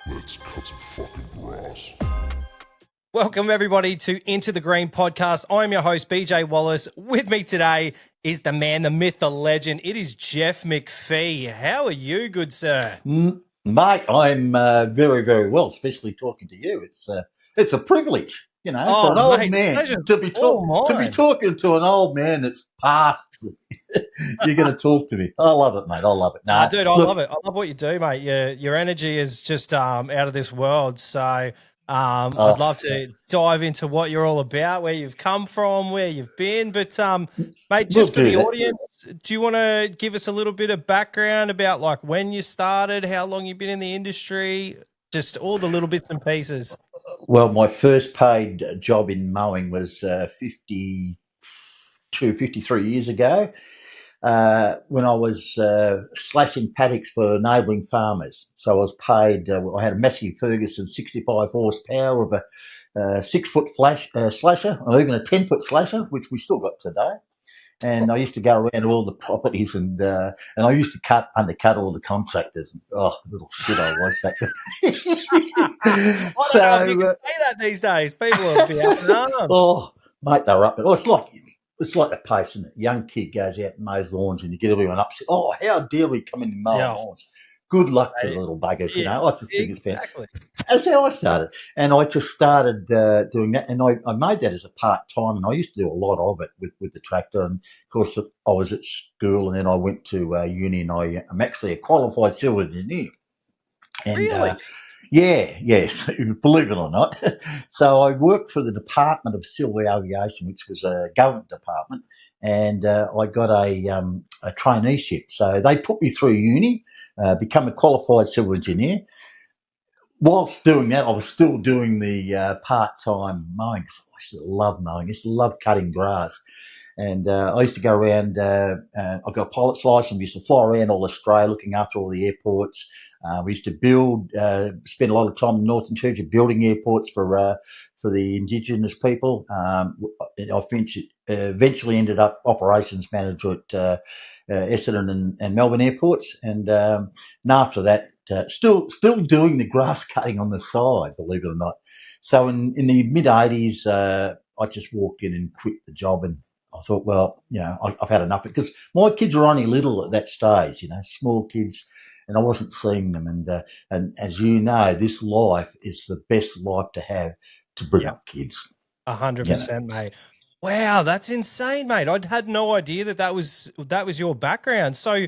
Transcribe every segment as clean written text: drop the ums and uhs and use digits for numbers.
Let's cut some fucking grass. Welcome, everybody, to Into the Green podcast. I'm your host, BJ Wallace. With me today is the man, the myth, the legend. It is Geoff Mcphee. How are you, good sir? Mate, I'm very, very well, especially talking to you. It's a privilege, you know, for an old man to be talking to an old man that's past. You're going to talk to me. I love it, mate. I love it. Nah, dude, I love it. I love what you do, mate. Your energy is just out of this world. So I'd love to dive into what you're all about, where you've come from, where you've been. But, mate, just for the audience, do you want to give us a little bit of background about like when you started, how long you've been in the industry, just all the little bits and pieces? Well, my first paid job in mowing was 53 years ago. When I was slashing paddocks for neighbouring farmers. So I was paid, I had a Massey Ferguson 65 horsepower of a 6-foot slasher, or even a 10-foot slasher, which we still got today. And I used to go around to all the properties and I used to undercut all the contractors. Oh, little shit I was back then. I don't know if you can say that these days. People are out. Oh, mate, they were up. Oh, it's like a pace, isn't it? A young kid goes out and mows lawns and you get everyone upset. Oh, how dare we come in and mow lawns? Good luck to the little buggers, you know. I just think it's that's how I started. And I just started doing that. And I made that as a part-time. And I used to do a lot of it with the tractor. And, of course, I was at school and then I went to uni and I'm actually a qualified civil engineer. And, really? Yes, believe it or not. So I worked for the Department of Civil Aviation, which was a government department, and I got a traineeship. So they put me through uni, become a qualified civil engineer. Whilst doing that, I was still doing the part-time mowing. I used to love mowing. I used to love cutting grass. And I used to go around, I got a pilot's license. We used to fly around all Australia looking after all the airports. We used to build, spend a lot of time in Northern Territory building airports for the Indigenous people. I eventually ended up operations manager at Essendon and Melbourne airports. And after that, still doing the grass cutting on the side, believe it or not. So in the mid-'80s, I just walked in and quit the job and I thought, well, you know, I've had enough because my kids were only little at that stage, you know, small kids, and I wasn't seeing them. And as you know, this life is the best life to have to bring up kids. 100%, mate. Wow, that's insane, mate. I had no idea that was your background. So,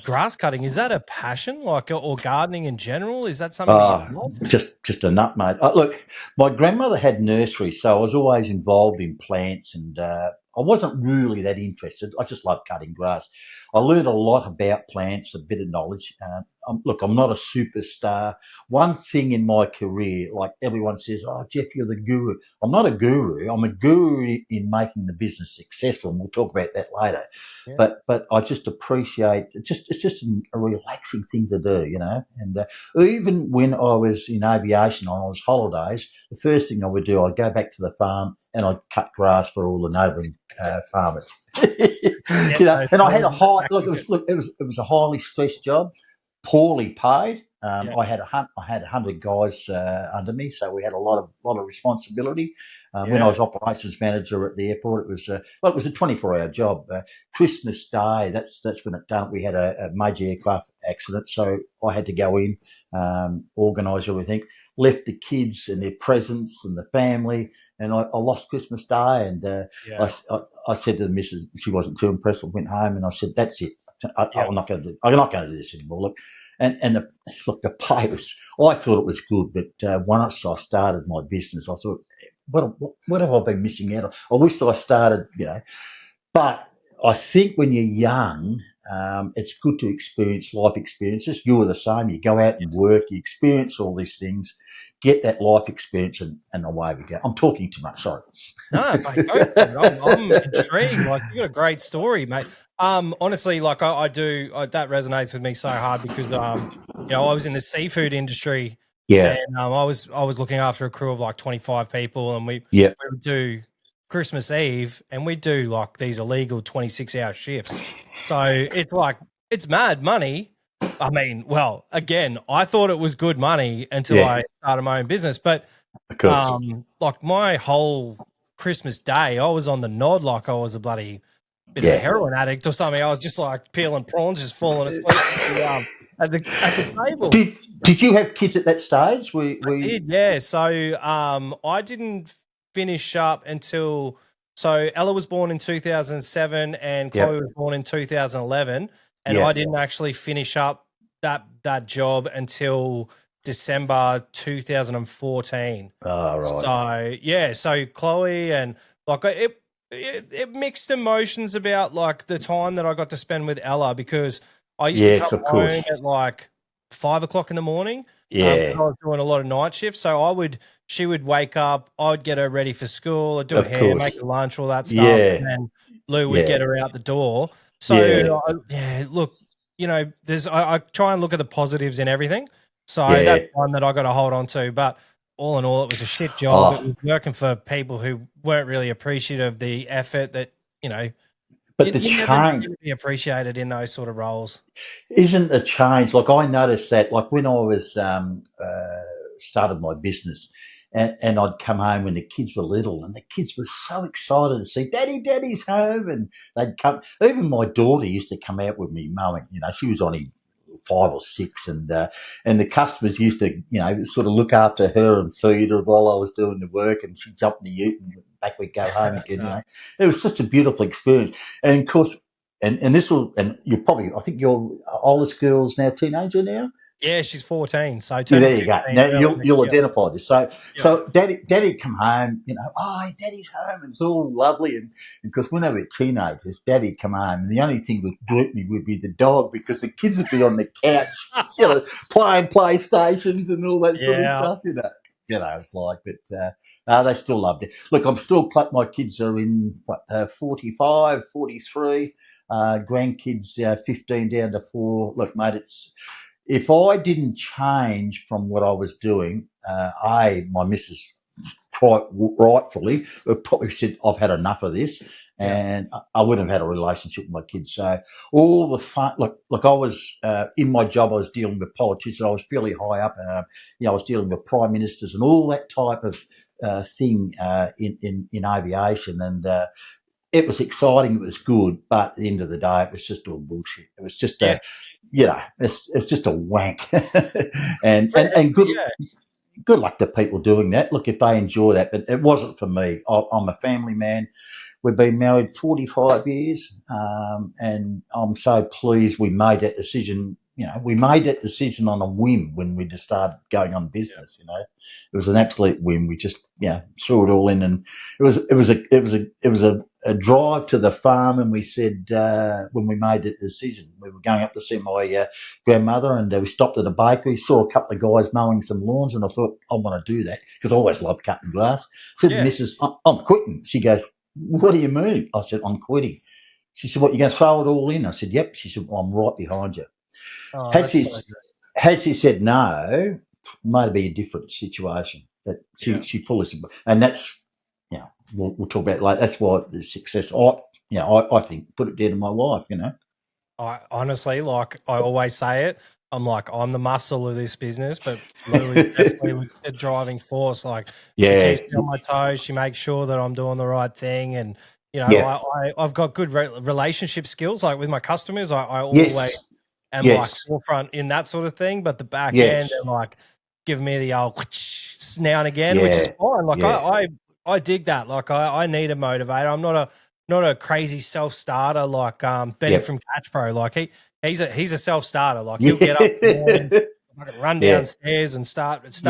grass cutting, is that a passion, like, or gardening in general? Is that something that you love? Just a nut, mate. Look, my grandmother had nursery, so I was always involved in plants, and I wasn't really that interested. I just loved cutting grass. I learned a lot about plants, a bit of knowledge. Look, I'm not a superstar. One thing in my career, like everyone says, oh, Geoff, you're the guru. I'm not a guru. I'm a guru in making the business successful, and we'll talk about that later. Yeah. But I just appreciate it's just a relaxing thing to do, you know. And even when I was in aviation on holidays, the first thing I would do, I'd go back to the farm and I'd cut grass for all the neighbouring farmers. You know, and I had it was a highly stressed job, poorly paid. I had 100 guys under me, so we had a lot of responsibility. When I was operations manager at the airport, it was a 24-hour job. Christmas Day, that's when it done. We had a major aircraft accident, so I had to go in, organise everything. Left the kids and their presents and the family, and I lost Christmas Day. And I said to the missus, she wasn't too impressed. I went home and I said, "That's it. I'm not going to do this anymore." Look, and the pay was. I thought it was good, but once I started my business, I thought, what have I been missing out on? I wished I started, you know. But I think when you're young, it's good to experience life experiences. You were the same. You go out and work, you experience all these things, get that life experience, and away we go. I'm talking too much. Sorry. No, mate, go for it. I'm intrigued. Like, you got a great story, mate. Honestly, like I do, that resonates with me so hard because, I was in the seafood industry. Yeah. And I was looking after a crew of like 25 people, and we would do Christmas Eve, and we do like these illegal 26-hour shifts. So it's like, it's mad money, I mean, well, again, I thought it was good money until Yeah. I started my own business. But Of course. like my whole Christmas day, I was on the nod like I was a bloody bit of a heroin addict or something. I was just like peeling prawns, just falling asleep at the table. Did you have kids at that stage? I did, yeah. So I didn't finish up until Ella was born in 2007 and Chloe Yep. was born in 2011, and Yeah. I didn't actually finish up that job until December 2014. Oh, right. So yeah, so Chloe and like it mixed emotions about like the time that I got to spend with Ella, because I used to Yes, come of course. home at like 5 o'clock in the morning. Yeah. I was doing a lot of night shifts, so she would wake up, I'd get her ready for school, I'd do her Of hair, course. make her lunch, all that stuff, Yeah. and then Lou would get her out the door. Yeah. So yeah, look, you know, I try and look at the positives in everything. So Yeah. that's one that I got to hold on to. But all in all, it was a shit job. It was working for people who weren't really appreciative of the effort that, you know, But the you never change be appreciated in those sort of roles. isn't a change. Like I noticed that, like when I was started my business, and I'd come home when the kids were little, and the kids were so excited to see Daddy's home, and they'd come. Even my daughter used to come out with me mowing. You know, she was only 5 or 6, and the customers used to, you know, sort of look after her and feed her while I was doing the work, and she'd jump in the ute and back we'd go home again. You know, it was such a beautiful experience, and of course. And this will, and you're probably, I think your oldest girl's now teenager now. Yeah, she's 14, so Yeah, turning there you go. 15 Now early next you'll year. identify this. So Daddy come home, you know, oh, Daddy's home, and it's all lovely. And because when they were teenagers, Daddy come home, and the only thing that greet me would be the dog, because the kids would be on the couch, you know, playing PlayStations and all that sort of stuff, you know. You know, it's like, but they still loved it. Look, I'm still, my kids are in 45, 43, grandkids 15 down to 4. Look, mate, if I didn't change from what I was doing, my missus quite rightfully probably said, I've had enough of this. And I wouldn't have had a relationship with my kids. So all the fun, look, I was in my job, I was dealing with politicians. I was fairly high up. You know, I was dealing with prime ministers and all that type of thing in aviation. And it was exciting. It was good. But at the end of the day, it was just all bullshit. It was just you know, it's just a wank. and good luck to people doing that. Look, if they enjoy that, but it wasn't for me. I'm a family man. We've been married 45 years, and I'm so pleased we made that decision. You know, we made that decision on a whim when we just started going on business. You know, it was an absolute whim. We just, you know, threw it all in, and it was a drive to the farm. And we said when we made that decision, we were going up to see my grandmother, and we stopped at a bakery, saw a couple of guys mowing some lawns, and I thought, I want to do that because I always loved cutting grass. Said to Mrs., I'm quitting. She goes, what do you mean? I said, I'm quitting. She said, what, you're going to throw it all in? I said, yep. She said, well, I'm right behind you. Oh, Had she said no, might be a different situation. But she pulled us, and that's, you know, we'll talk about it later. That's why the success, I think, put it down to my wife, you know. I honestly, like I always say it, I'm the muscle of this business, but Lou is definitely the driving force. Like she keeps me on my toes. She makes sure that I'm doing the right thing. And, you know, I've got good relationship skills. Like with my customers, I always am like forefront in that sort of thing. But the back end and like giving me the old now and again, which is fine. Like I dig that. Like I need a motivator. I'm not a crazy self-starter like Benny from Catch Pro. Like he's a self-starter. Like he'll get up in the morning, run downstairs and start his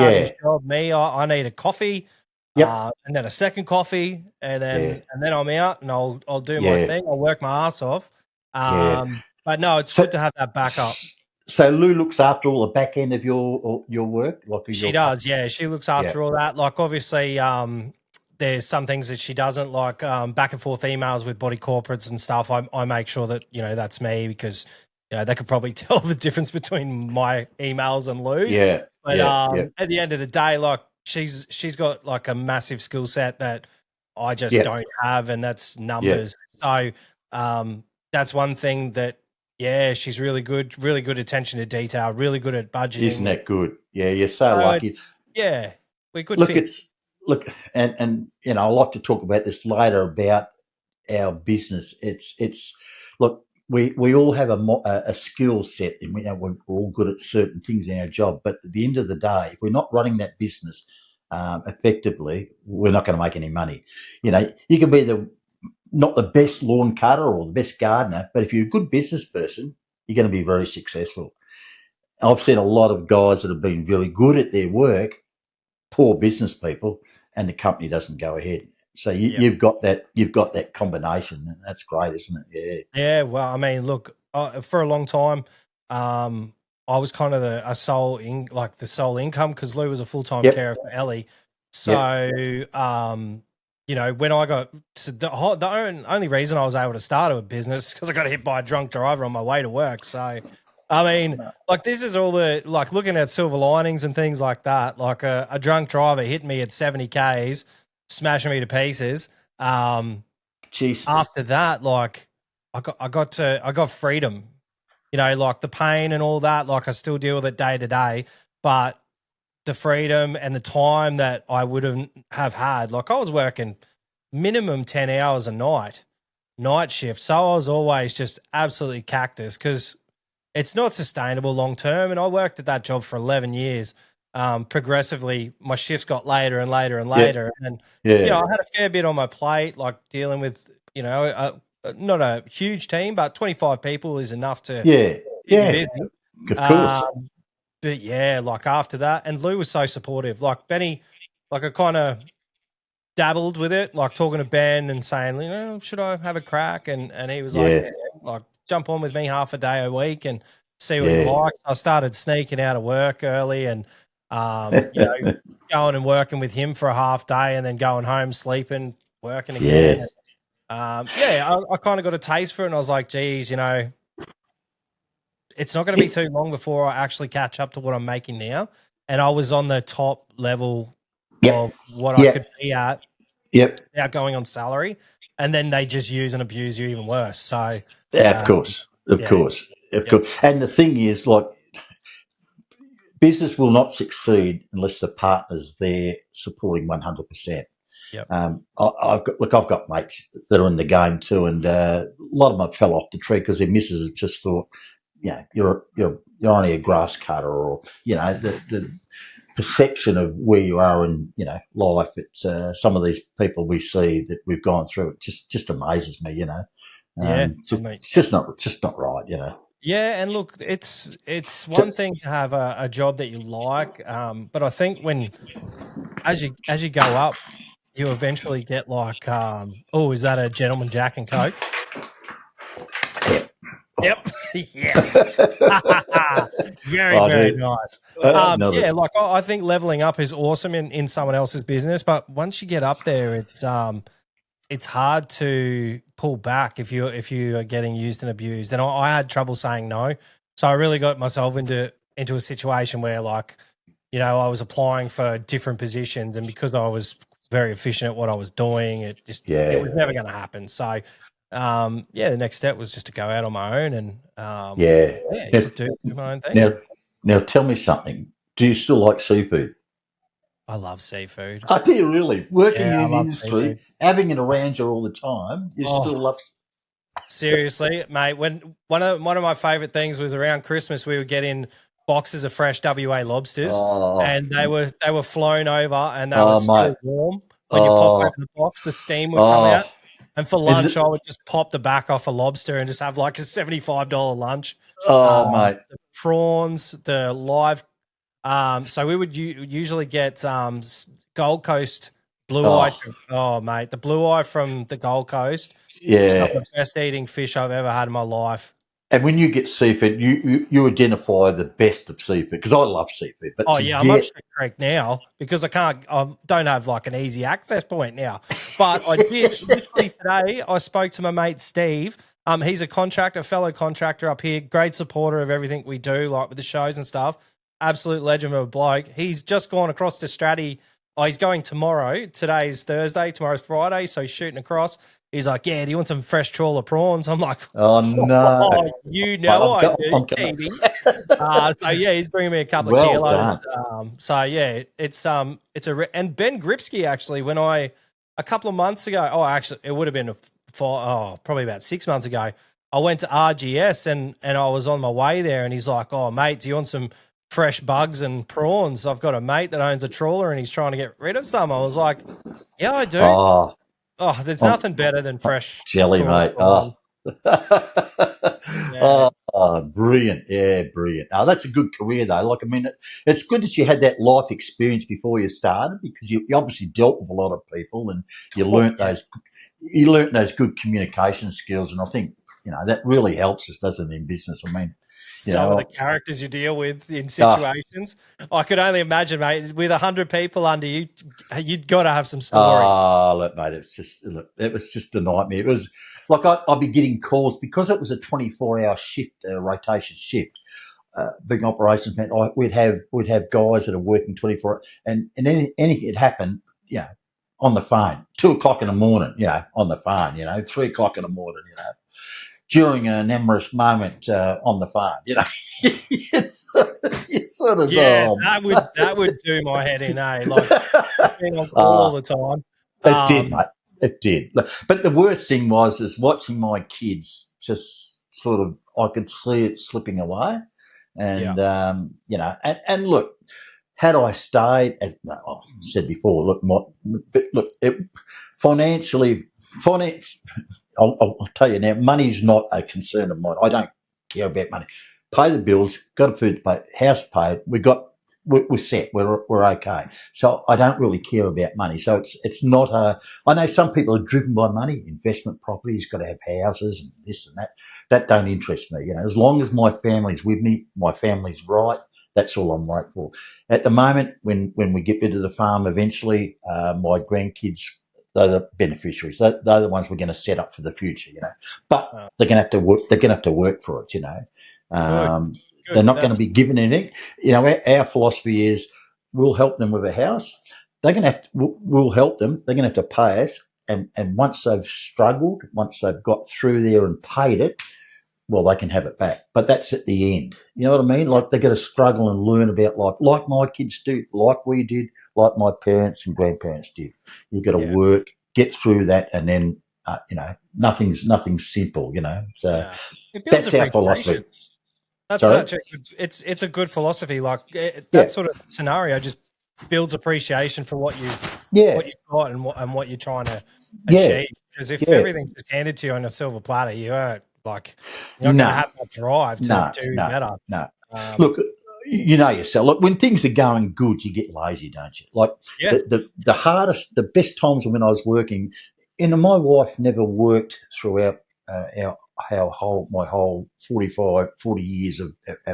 job. Me, I need a coffee, and then a second coffee, and then I'm out and I'll do my thing. I'll work my ass off. But no, it's good to have that backup. So Lou looks after all the back end of your work? She does, yeah. She looks after all that. Like obviously there's some things that she doesn't, like back and forth emails with body corporates and stuff. I make sure that, you know, that's me, because, you know, they could probably tell the difference between my emails and Lou's. But at the end of the day, like she's got like a massive skill set that I just don't have, and that's numbers. So that's one thing that Yeah, she's really good attention to detail, really good at budgeting. Isn't that good? Yeah, you're so lucky. Yeah, we're good Look, fit. and you know, I like to talk about this later about our business. It's look, we all have a skill set, and we're all good at certain things in our job. But at the end of the day, if we're not running that business effectively, we're not going to make any money. You know, you can be not the best lawn cutter or the best gardener, but if you're a good business person, you're going to be very successful. I've seen a lot of guys that have been really good at their work, poor business people, and the company doesn't go ahead. So you've got that combination, and that's great, isn't it? Yeah. Yeah. Well, I mean, look, for a long time, I was kind of the sole income because Lou was a full time carer for Ellie. So, you know, when I got to the only reason I was able to start a business because I got hit by a drunk driver on my way to work. So, I mean, like this is all the like looking at silver linings and things like that. Like a drunk driver hit me at 70 k's, smashing me to pieces. Jesus. After that, like I got freedom. You know, like the pain and all that. Like I still deal with it day to day, but the freedom and the time that I wouldn't have had. Like I was working minimum 10 hours a night shift. So I was always just absolutely cactus because it's not sustainable long term. And I worked at that job for 11 years. Progressively, my shifts got later and later and later. And, you know, I had a fair bit on my plate, like dealing with, you know, not a huge team, but 25 people is enough to keep you busy. Of course. But yeah, like after that, and Lou was so supportive. Like Benny, like I kind of dabbled with it, like talking to Ben and saying, you know, should I have a crack? And he was like, yeah, like jump on with me half a day a week and see what you like. I started sneaking out of work early and, you know, going and working with him for a half day and then going home, sleeping, working again. I kind of got a taste for it and I was like, geez, you know, it's not going to be too long before I actually catch up to what I'm making now. And I was on the top level of what I could be at without going on salary. And then they just use and abuse you even worse. So, of course. And the thing is, like, business will not succeed unless the partner's there supporting 100%. I've got mates that are in the game too, and a lot of them fell off the tree because their missus have just thought, you know, you're only a grass cutter, or you know, the perception of where you are in, you know, life. It's some of these people we see that we've gone through. It just amazes me, you know. It's just not right, you know. Yeah, and look, it's one thing to have a job that you like, but I think as you go up, you eventually get like, oh, is that a Gentleman Jack and Coke? Yep. Yes. Very nice. Yeah, like I think leveling up is awesome in someone else's business, but once you get up there, it's hard to pull back if you are getting used and abused. And I had trouble saying no, so I really got myself into a situation where, like, you know, I was applying for different positions, and because I was very efficient at what I was doing, it was never going to happen. So, the next step was just to go out on my own and just do my own thing. Now, tell me something. Do you still like seafood? I love seafood. I do, really. Working in the industry, seafood, having it around you all the time, you still love. Seriously, mate. When one of my favorite things was around Christmas, we would get in boxes of fresh WA lobsters, and they were flown over, and they were still warm. When you pop open the box, the steam would come out. And for lunch, I would just pop the back off a lobster and just have like a $75 lunch. Mate, the prawns, the live. So we would usually get Gold Coast blue eye. Oh, mate, the blue eye from the Gold Coast. Yeah, some of the best eating fish I've ever had in my life. And when you get seafood, you identify the best of seafood, because I love seafood. But I'm up Street Creek now because I don't have like an easy access point now. But I did literally today. I spoke to my mate Steve. He's a fellow contractor up here, great supporter of everything we do, like with the shows and stuff. Absolute legend of a bloke. He's just gone across to Stratty. He's going tomorrow. Today's Thursday, tomorrow's Friday, so he's shooting across. he's like, yeah, do you want some fresh trawler prawns? I'm like, Oh no! oh, you know I do, I'm gonna. Edie. So yeah, he's bringing me a couple of Well kilos. done. So yeah, it's and Ben Gripsky actually, when a couple of months ago, actually it would have been probably about 6 months ago, I went to RGS and I was on my way there, and he's like, oh mate, do you want some fresh bugs and prawns? I've got a mate that owns a trawler and he's trying to get rid of some. I was like, yeah, I do. There's nothing better than fresh jelly, trawler mate. prawn. Yeah. Brilliant. Yeah, brilliant. Now, that's a good career, though. Like, I mean, it's good that you had that life experience before you started, because you obviously dealt with a lot of people, and you learnt those good communication skills. And I think, that really helps us, doesn't it, in business? I mean, some of the characters you deal with in situations. I could only imagine, mate, with 100 people under you, you'd got to have some story. Look, mate, it was just a nightmare. It was like I'd be getting calls because it was a 24-hour shift, rotation shift. Big operations meant we'd have guys that are working 24 hours, and anything had happened, on the phone, 2:00 in the morning, on the phone, 3:00 in the morning, during an amorous moment on the phone, it's sort of that would do my head in, like being on call all the time. It did, mate. It did. But the worst thing is watching my kids just sort of, I could see it slipping away, and and look, had I stayed, as I said before, financially. I'll tell you now, money's not a concern of mine. I don't care about money. Pay the bills, got a food to pay, house paid. We're set. We're okay. So I don't really care about money. So it's not I know some people are driven by money. Investment properties, got to have houses and this and that. That don't interest me. As long as my family's with me, my family's right. That's all I'm right for. At the moment, when we get rid of the farm eventually, my grandkids, they're the beneficiaries. They're the ones we're going to set up for the future, But they're going to have to work. They're going to have to work for it, Good. They're not going to be given anything. Our philosophy is we'll help them with a house. They're going to have to, we'll help them. They're going to have to pay us. And once they've struggled, once they've got through there and paid it, well, they can have it back. But that's at the end. You know what I mean? Like, they've got to struggle and learn about life, like my kids do, like we did, like my parents and grandparents did. You've got to work, get through that, and then, nothing's simple, So that's our philosophy. That's such a good, it's a good philosophy. Like that sort of scenario just builds appreciation for what you've got and what you're trying to achieve. Because if everything's just handed to you on a silver platter, you're not going to have that drive to do better. No. Look, yourself. Look, when things are going good, you get lazy, don't you? Like the hardest, the best times when I was working, my wife never worked throughout my whole 40 years of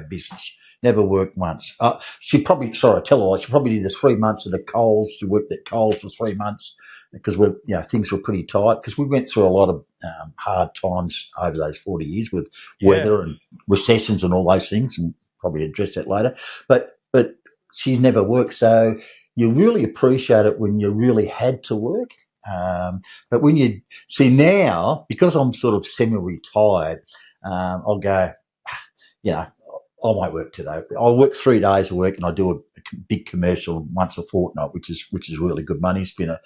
business. Never worked once. She probably did 3 months at the Coles. She worked at Coles for 3 months because things were pretty tight, because we went through a lot of hard times over those 40 years with weather and recessions and all those things, and probably address that later. But she's never worked, so you really appreciate it when you really had to work. But when you see now, because I'm sort of semi-retired, I'll go, I won't work today. I'll work 3 days of work, and I do a big commercial once a fortnight, which is really good money spinner.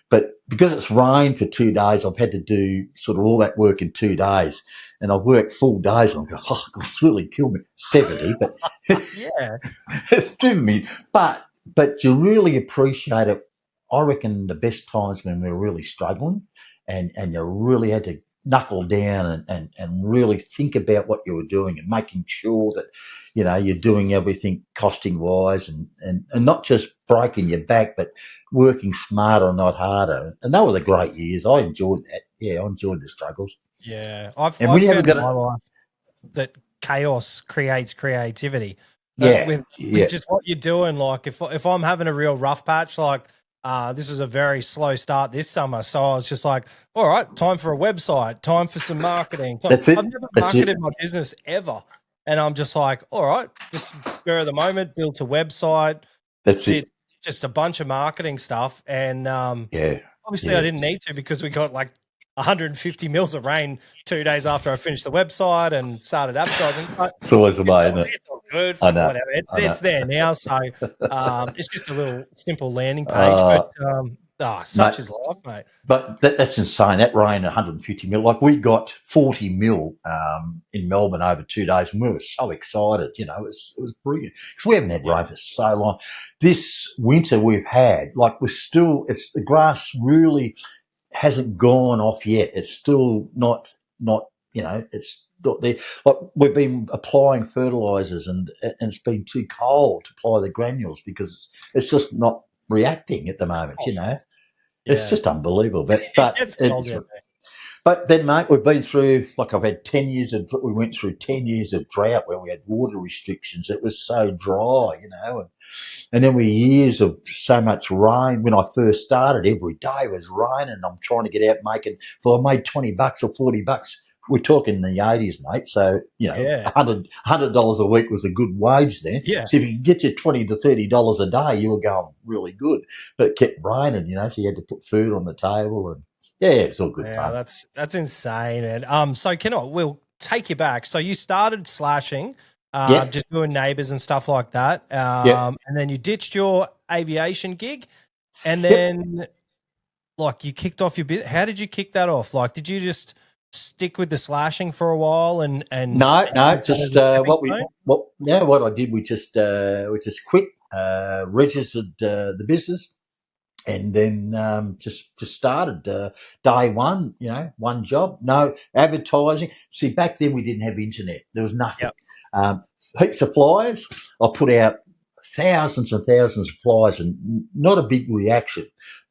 But because it's rained for 2 days, I've had to do sort of all that work in 2 days, and I've worked full days. And I go, it's really killed me. 70, but it's driven me. But you really appreciate it. I reckon the best times when we're really struggling, and you really had to knuckle down and really think about what you were doing, and making sure that, you're doing everything costing wise, and not just breaking your back, but working smarter and not harder. And they were the great years. I enjoyed that. Yeah, I enjoyed the struggles. Yeah. I've found in my life that chaos creates creativity. With just what you're doing, like if I'm having a real rough patch, like this was a very slow start this summer, so I was just like, all right, time for a website, time for some marketing. That's it. I've never marketed my business ever, and I'm just like, all right, just spur of the moment, built a website. That's it. Just a bunch of marketing stuff, and obviously I didn't need to, because we got like 150 mils of rain 2 days after I finished the website and started advertising. But It's always the way, isn't it? it's all good. I know. Whatever. I know. It's there now. So it's just a little simple landing page. Uh, But mate, such is life, mate. but that's insane. That rain, 150 mil. Like we got 40 mil in Melbourne over 2 days, and we were so excited. You know, it was brilliant because we haven't had rain for so long. This winter we've had, like it's the grass really hasn't gone off yet. It's still not it's not there. Like we've been applying fertilizers and it's been too cold to apply the granules because it's just not reacting at the moment. You know, it's just unbelievable. But then, mate, we've been through, like we went through 10 years of drought where we had water restrictions. It was so dry, you know, and then we years of so much rain. When I first started, every day was raining. I'm trying to get out I made $20 or $40. We're talking the 80s, mate. So, you know, $100 a week was a good wage then. Yeah. So if you can get your $20 to $30 a day, you were going really good. But it kept raining, you know, so you had to put food on the table and it's all good fun. That's insane. And so we'll take you back. So you started slashing, just doing neighbours and stuff like that. And then you ditched your aviation gig, and then like you kicked off your business. How did you kick that off? Like, did you just stick with the slashing for a while and no, just what I did, we just quit, registered the business. And then just started day one, you know, one job, no advertising. See, back then we didn't have internet. There was nothing. Heaps of flyers. I put out thousands and thousands of flyers and not a big reaction.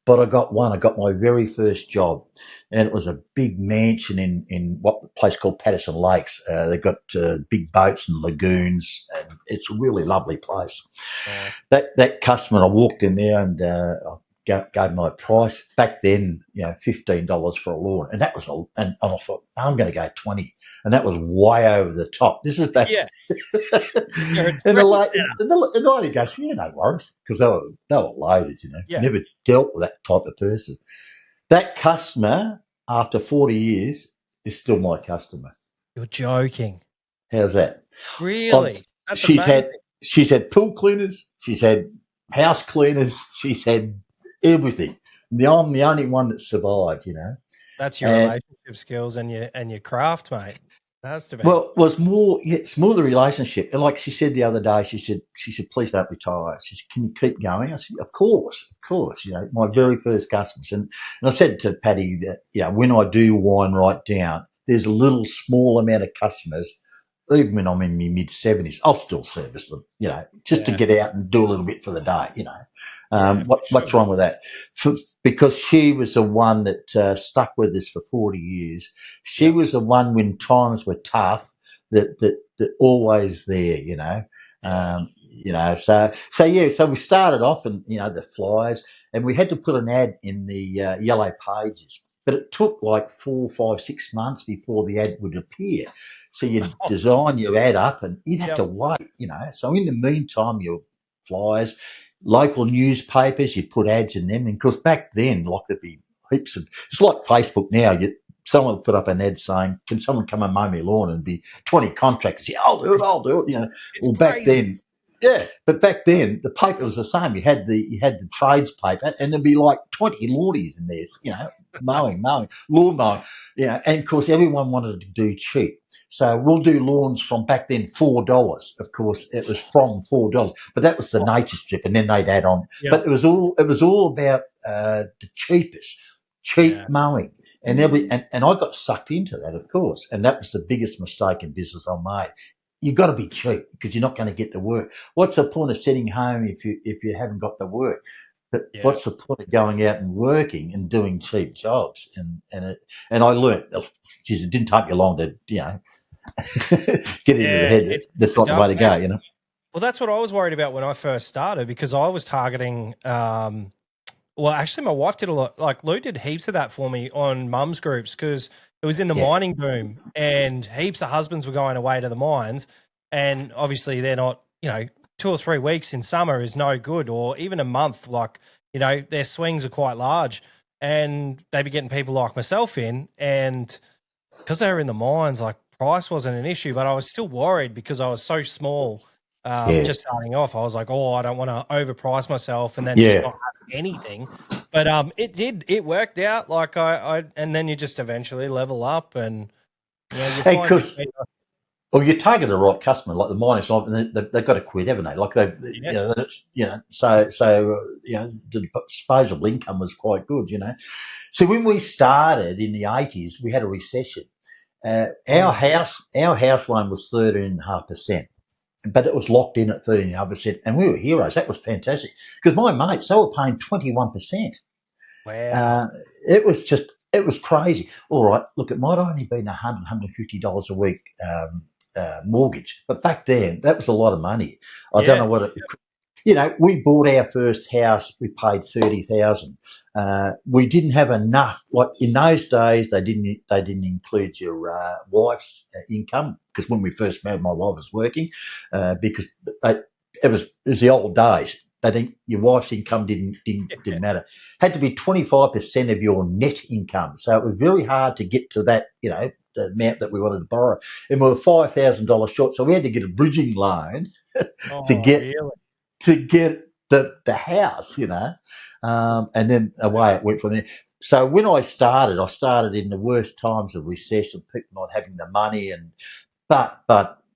But I got one. I got my very first job, and it was a big mansion in a place called Patterson Lakes. They've got big boats and lagoons, and it's a really lovely place. That customer, I walked in there and gave my price back then, you know, $15 for a lawn, and that was and I thought I'm going to go 20, and that was way over the top. This is back, and the lady goes, "Yeah, no worries," because they were loaded, you know. Never dealt with that type of person. That customer, after 40 years, is still my customer. You're joking. How's that? Really? That's amazing. She's had pool cleaners, she's had house cleaners, she's had everything. I'm the only one that survived, you know. That's your relationship skills and your craft, mate. That's the best. Well, it's more the relationship. And like she said the other day, she said, please don't retire. She said, can you keep going? I said, of course. You know, my very first customers. And I said to Patty that, you know, when I do wind right down, there's a little small amount of customers. Even when I'm in my mid-70s, I'll still service them, you know, just to get out and do a little bit for the day, you know. What's wrong with that? Because she was the one that stuck with us for 40 years. She was the one when times were tough that always there, you know. You know, so we started off and, you know, the flyers, and we had to put an ad in the yellow pages. But it took like 4, 5, 6 months before the ad would appear. So you'd design your ad up and you'd have to wait, you know. So in the meantime, your flyers, local newspapers, you'd put ads in them. And because back then, like there'd be heaps of, it's like Facebook now. Someone would put up an ad saying, can someone come and mow my lawn, and be 20 contractors. Yeah, I'll do it, you know. Back then, but back then the paper was the same. You had the trades paper, and there'd be like 20 lawnies in there, you know, lawn mowing, you know. And of course, everyone wanted to do cheap, so we'll do lawns from back then $4. Of course, it was from $4, but that was the nature strip, and then they'd add on. But it was all about the cheap mowing. And and I got sucked into that, of course, and that was the biggest mistake in business I made. You've got to be cheap because you're not going to get the work. What's the point of sitting home if you haven't got the work? But what's the point of going out and working and doing cheap jobs? And I learned, geez, it didn't take me long to, you know, get into the head. That's not the way to go, you know. Well, that's what I was worried about when I first started, because I was targeting. Well, actually, my wife did a lot. Like Lou did heaps of that for me on mums groups, because it was in the mining boom, and heaps of husbands were going away to the mines, and obviously they're not, you know, 2 or 3 weeks in summer is no good, or even a month. Like, you know, their swings are quite large. and they'd be getting people like myself in, and because they were in the mines, like price wasn't an issue, but I was still worried because I was so small. Just starting off, I was like, "Oh, I don't want to overprice myself and then just not have anything." But it worked out. Like and then you just eventually level up, and you find because you target the right customer, like the miners, and they've got to quit, haven't they? Like the disposable income was quite good, So when we started in the 80s, we had a recession. Our house loan was 13.5%. But it was locked in at 13.5%, and we were heroes. That was fantastic because my mates, they were paying 21%. Wow. It was crazy. All right, look, it might have only been $100, $150 a week mortgage, but back then that was a lot of money. I don't know what it. We bought our first house. We paid $30,000. We didn't have enough. Like in those days, they didn't include your wife's income, because when we first married, my wife was working because it was the old days. They think your wife's income didn't matter. Had to be 25% of your net income. So it was very hard to get to that. The amount that we wanted to borrow, and we were $5,000 short. So we had to get a bridging loan to get the house, and then away it went from there. So when I started in the worst times of recession, people not having the money, but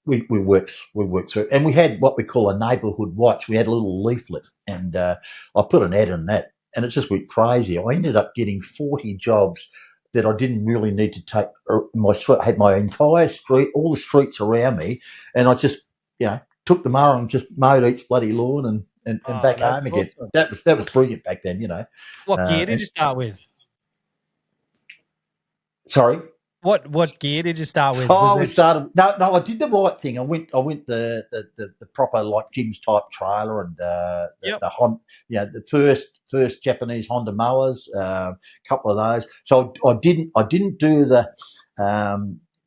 we worked through it. And we had what we call a neighbourhood watch. We had a little leaflet, and I put an ad in that, and it just went crazy. I ended up getting 40 jobs that I didn't really need to take. I had my entire street, all the streets around me, and I just, took the mower and just mowed each bloody lawn and back home again. Awesome. That was brilliant back then, What gear did you start with? Sorry? What gear did you start with? We started. No, I did the right thing. I went the proper, like, Jim's type trailer, and the first Japanese Honda mowers, a couple of those. So I didn't do the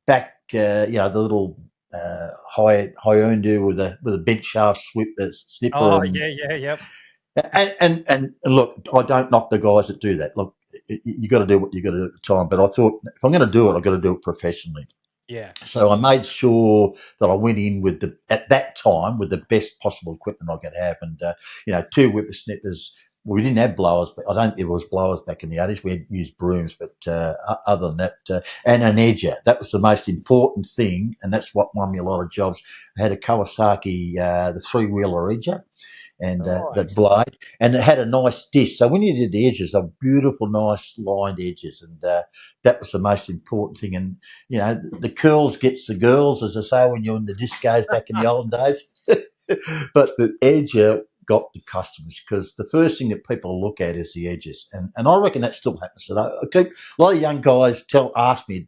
back, the little high undo with a bent shaft snipper. Oh, yep. And look, I don't knock the guys that do that. Look, you got to do what you got to do at the time. But I thought, if I'm going to do it, I've got to do it professionally. Yeah. So I made sure that I went in at that time with the best possible equipment I could have, and 2 whippersnippers. We didn't have blowers, but I don't think there was blowers back in the 80s. We had used brooms, but other than that, and an edger. That was the most important thing, and that's what won me a lot of jobs. I had a Kawasaki, the 3-wheeler edger, and that blade, and it had a nice disc. So when you did the edges, they were beautiful, nice lined edges, and that was the most important thing. And the curls gets the girls, as I say, when you're in the discos back in the old days. But the edger got the customers, because the first thing that people look at is the edges, and I reckon that still happens today. A lot of young guys ask me,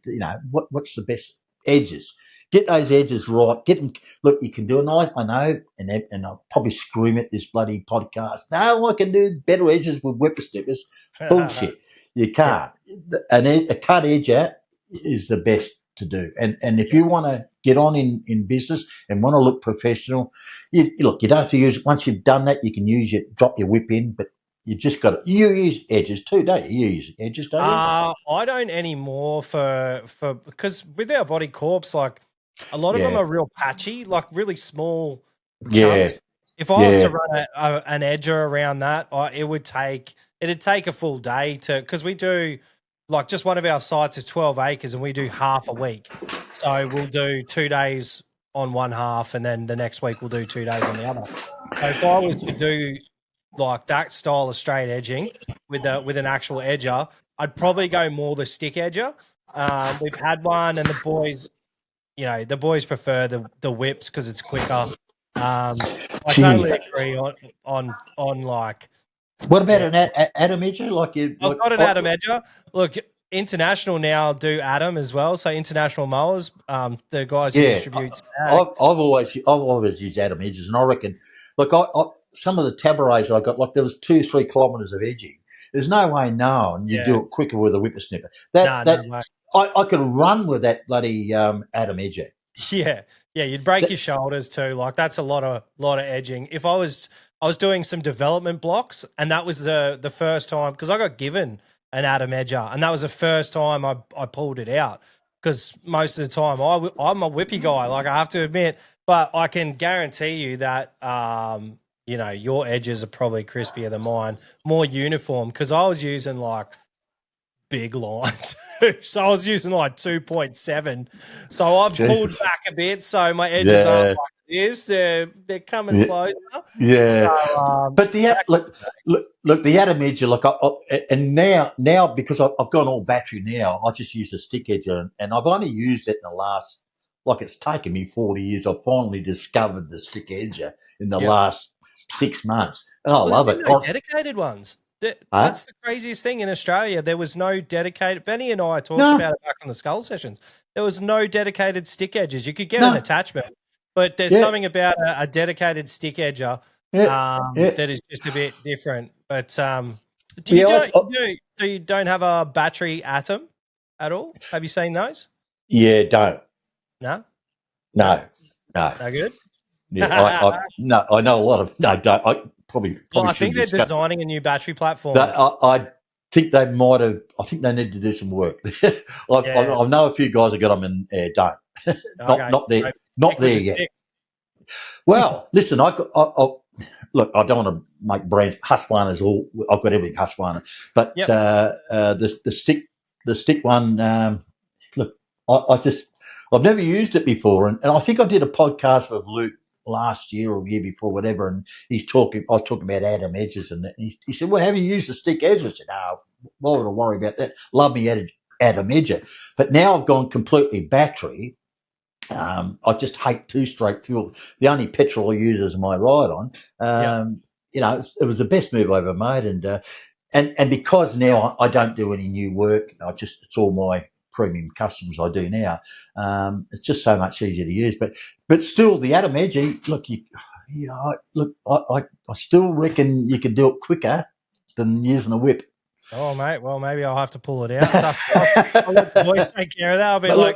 what's the best edges? Get those edges right. Get them. Look, you can do it. I know, and I'll probably scream at this bloody podcast. No, I can do better edges with whippersnippers. Bullshit. You can't. A cut edger is the best to do. And if you want to get on in business and want to look professional, you don't have to use. Once you've done that, you can drop your whip in, but you just got to. You use edges too, don't you? You use edges, don't you? I don't anymore because with our body corpse, like, a lot of them are real patchy, like really small chunks. If I was to run an edger around that, it'd take a full day because we do, like, just one of our sites is 12 acres and we do half a week. So we'll do 2 days on one half, and then the next week we'll do 2 days on the other. So if I was to do like that style of straight edging with an actual edger, I'd probably go more the stick edger. We've had one, and the boys prefer the whips because it's quicker. I totally agree on like. What about an Atom edger? I've got an Atom edger. Look, International now do Atom as well. So International Mowers, the guys who distribute. I've always used Atom edgers, and I reckon. Look, some of the tabarets I got, like, there was 2-3 kilometres of edging. There's no way known you do it quicker with a whippersnipper. No way. I could run with that bloody Atom edger. Yeah, you'd break your shoulders too. Like, that's a lot of edging. If I was doing some development blocks, and that was the first time, because I got given an Adam Edger, and that was the first time I pulled it out, because most of the time I'm a whippy guy, like I have to admit, but I can guarantee you that you know, your edges are probably crispier than mine, more uniform, because I was using like big line too. So I was using like 2.7. So I've pulled back a bit, so my edges aren't like this. They're coming closer. Yeah. So, but look, the Adam Edger, look, and now because I've gone all battery now, I just use a stick edger, and I've only used it in the last, like, it's taken me 40 years. I've finally discovered the stick edger in the last 6 months, and I love it. No dedicated ones. That's the craziest thing in Australia. There was no dedicated. Benny and I talked about it back on the Skull sessions. There was no dedicated stick edges. You could get an attachment, but there's something about a dedicated stick edger that is just a bit different. But you don't have a battery atom at all? Have you seen those? Yeah, don't. No. No good. Yeah, I know a lot of don't. I probably I think they're designing a new battery platform. I think they might have. I think they need to do some work. I know a few guys have got them and don't. Not there. Not there yet. Well, listen, look, I don't want to make brands. Husqvarna's all. I've got everything Husqvarna, but the stick one. Look, I've never used it before, and I think I did a podcast with Luke last year or year before, whatever, and I was talking about Adam edges, and he said, "Well, have you used the stick edges?" I said, "No, why would I worry about that? Love me Adam edger." But now I've gone completely battery. I just hate two-stroke fuel. The only petrol I use is my ride on. You know, it was the best move I ever made, and because now I don't do any new work, it's all my premium customers I do now. It's just so much easier to use. But still, the Adam Edgy, look, I still reckon you could do it quicker than using a whip. Oh, mate. Well, maybe I'll have to pull it out. I'll let the boys take care of that. I'll be I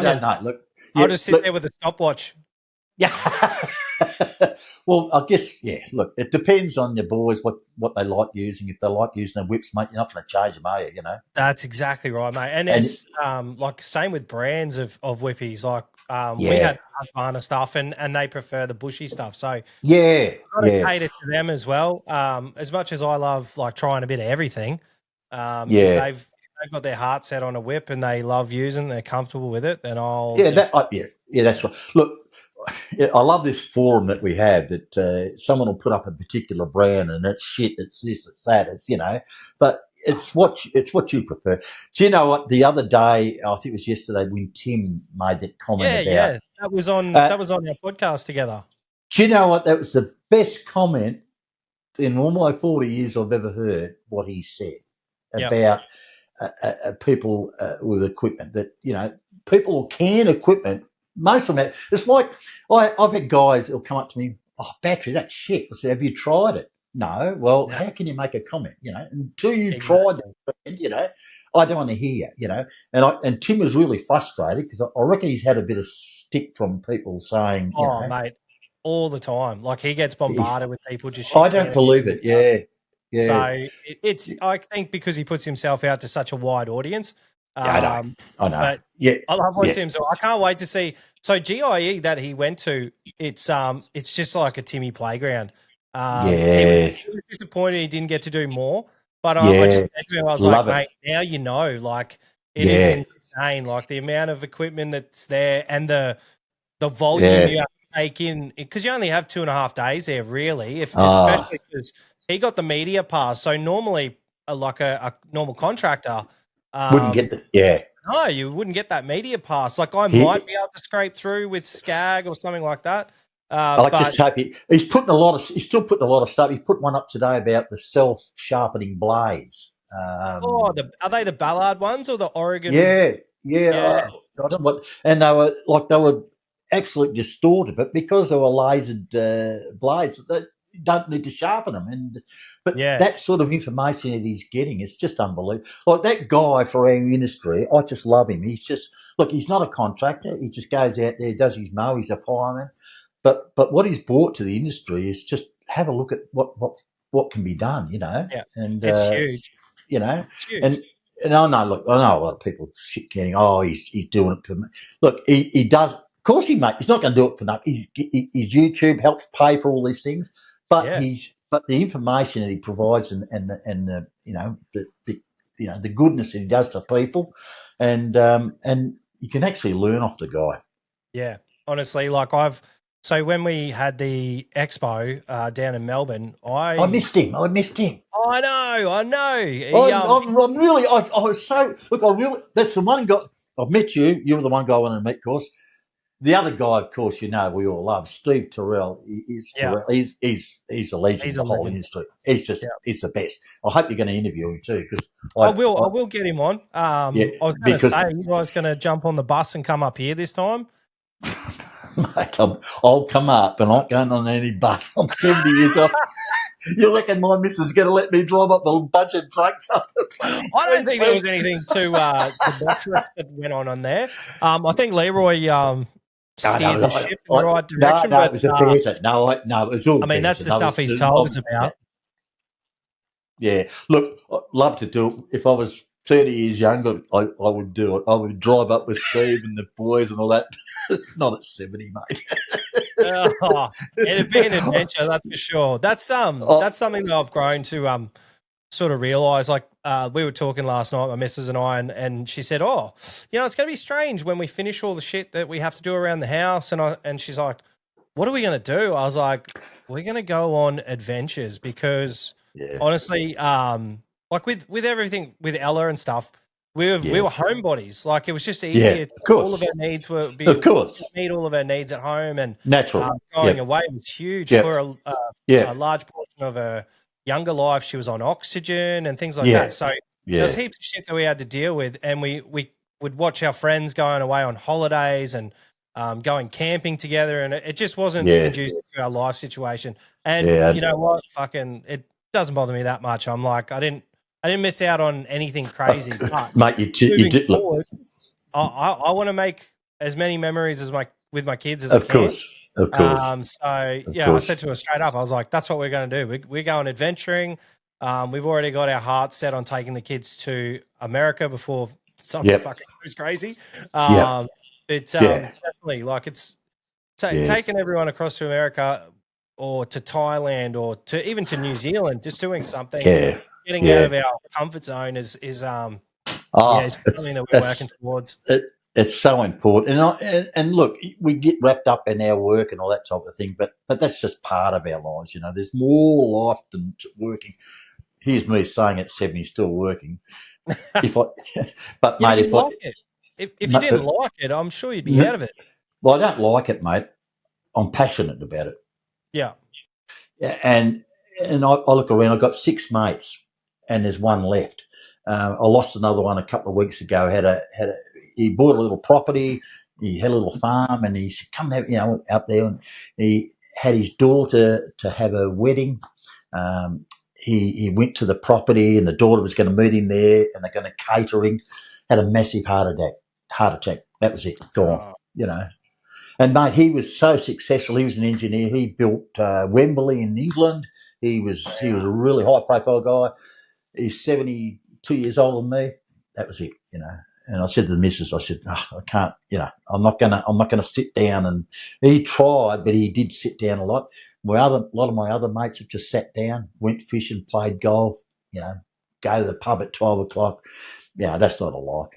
don't know. Look, I'll just sit there with a stopwatch. Yeah. Well, I guess, look, it depends on your boys, what they like using. If they like using their whips, mate, you're not going to change them, are you? You know? That's exactly right, mate. And it's like same with brands of whippies. Like we had Husqvarna stuff and they prefer the bushy stuff. So I've got to cater to them as well. As much as I love like trying a bit of everything, if they've got their heart set on a whip and they love using, they're comfortable with it, then I'll that's right. Look, I love this forum that we have, that someone will put up a particular brand and it's shit, it's this, it's that, it's, you know, but it's what you prefer. Do you know what? The other day, I think it was yesterday, when Tim made that comment about that was on our podcast together. Do you know what? That was the best comment in all my 40 years I've ever heard. What he said about people with equipment, that, you know, people who can equipment. Most of them, it's like I've had guys that'll come up to me, "Oh, battery, that's shit." I said, "Have you tried it?" No. Well, how can you make a comment? You know, until you've tried it, you know, I don't want to hear, you know. And Tim was really frustrated because I reckon he's had a bit of stick from people saying, you know, mate, all the time. Like he gets bombarded with people just. I don't believe it. Yeah. So it's, I think, because he puts himself out to such a wide audience. I know. But I love what Tim's. I can't wait to see. So GIE that he went to, it's just like a Timmy playground. He was disappointed he didn't get to do more. But I just said to him, I was like, mate, now you know, like it is insane, like the amount of equipment that's there and the volume you have to take in, because you only have 2.5 days there, really. Especially because he got the media pass. So normally, like a normal contractor. Wouldn't get that, No, you wouldn't get that media pass. Like I might be able to scrape through with Skag or something like that. I just hope he's putting he's still putting a lot of stuff. He put one up today about the self-sharpening blades. Are they the Ballard ones or the Oregon? Yeah. I don't know what, and they were absolutely distorted, but because they were lasered blades, they don't need to sharpen them. But that sort of information that he's getting, it's just unbelievable. Like that guy for our industry, I just love him. He's just, look, he's not a contractor. He just goes out there, does his mow. He's a fireman. But what he's brought to the industry is just have a look at what can be done, you know. Yeah, and it's huge. you know. Huge. And I know, look, I know a lot of people shit canning. Oh, he's doing it for me. Look, he does. Of course, he's not going to do it for nothing. His YouTube helps pay for all these things, but the information that he provides and the the goodness that he does to people, and you can actually learn off the guy. Yeah, honestly, like so when we had the expo down in Melbourne, I missed him. I know. I'm really. I was so look. I really. That's the one guy. I've met you. You were the one guy I wanted to meet, of course. The other guy, of course, we all love, Steve Terrell. He's a legend in the whole industry. He's the best. I hope you're going to interview him too, because I will get him on. I was going to say, you guys going to jump on the bus and come up here this time? Mate, I'll come up, and I'm not going on any bus. I'm 70 years old. You reckon my missus is going to let me drive up a bunch of trucks up the I don't think there was anything too debaucherous that went on there. I think Leroy steered the ship in the right direction. No, it was a better. No, it was all. I mean, that's the stuff he's told us about. Yeah, look, I'd love to do it. If I was 30 years younger, I would do it. I would drive up with Steve and the boys and all that. Not at 70, mate. It'd be an adventure, that's for sure. That's something that I've grown to sort of realise. Like we were talking last night, my missus and I, and she said, "Oh, it's going to be strange when we finish all the shit that we have to do around the house." And she's like, "What are we going to do?" I was like, "We're going to go on adventures because honestly, like with everything with Ella and stuff." We were homebodies. Like it was just easier. Of course. All of our needs were meet all of our needs at home, and natural going away was huge for a large portion of her younger life. She was on oxygen and things like that. So there was heaps of shit that we had to deal with, and we would watch our friends going away on holidays and going camping together, and it just wasn't conducive to our life situation. And you know what? Fucking, it doesn't bother me that much. I'm like, I didn't miss out on anything crazy. But mate, you did look. I want to make as many memories with my kids as I can. Of course. I said to her straight up, I was like, "That's what we're going to do. We're going adventuring. We've already got our hearts set on taking the kids to America before something fucking goes crazy." Definitely, like it's taking everyone across to America or to Thailand or to even to New Zealand, just doing something. Getting out of our comfort zone is something that we're working towards. It's so important, and look, we get wrapped up in our work and all that type of thing, but that's just part of our lives. You know, there's more life than working. Here's me saying at 70 still working. If you didn't like it, I'm sure you'd be out of it. Well, I don't like it, mate. I'm passionate about it. Yeah, and I look around. I've got 6 mates. And there's one left. I lost another one a couple of weeks ago. He bought a little property. He had a little farm, and he said, "Come out there." And he had his daughter to have a wedding. He went to the property, and the daughter was going to meet him there, and they're going to catering. Had a massive heart attack. That was it. Gone. And mate, he was so successful. He was an engineer. He built Wembley in England. He was a really high profile guy. He's 72 years older than me. That was it, And I said to the missus, I said, I can't, I'm not gonna sit down. And he tried, but he did sit down a lot. A lot of my other mates have just sat down, went fishing, played golf, go to the pub at 12 o'clock. Yeah, that's not a life,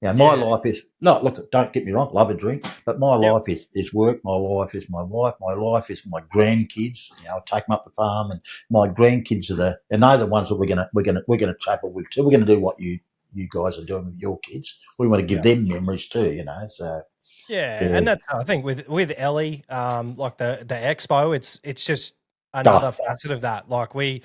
My life is look, don't get me wrong, love a drink, but my life is work. My life is my wife. My life is my grandkids. I take them up the farm, and my grandkids are they're the ones that we're gonna travel with too. We're gonna do what you guys are doing with your kids. We want to give them memories too, So and that's, I think with Ellie, like the expo, it's just another facet of that. Like we're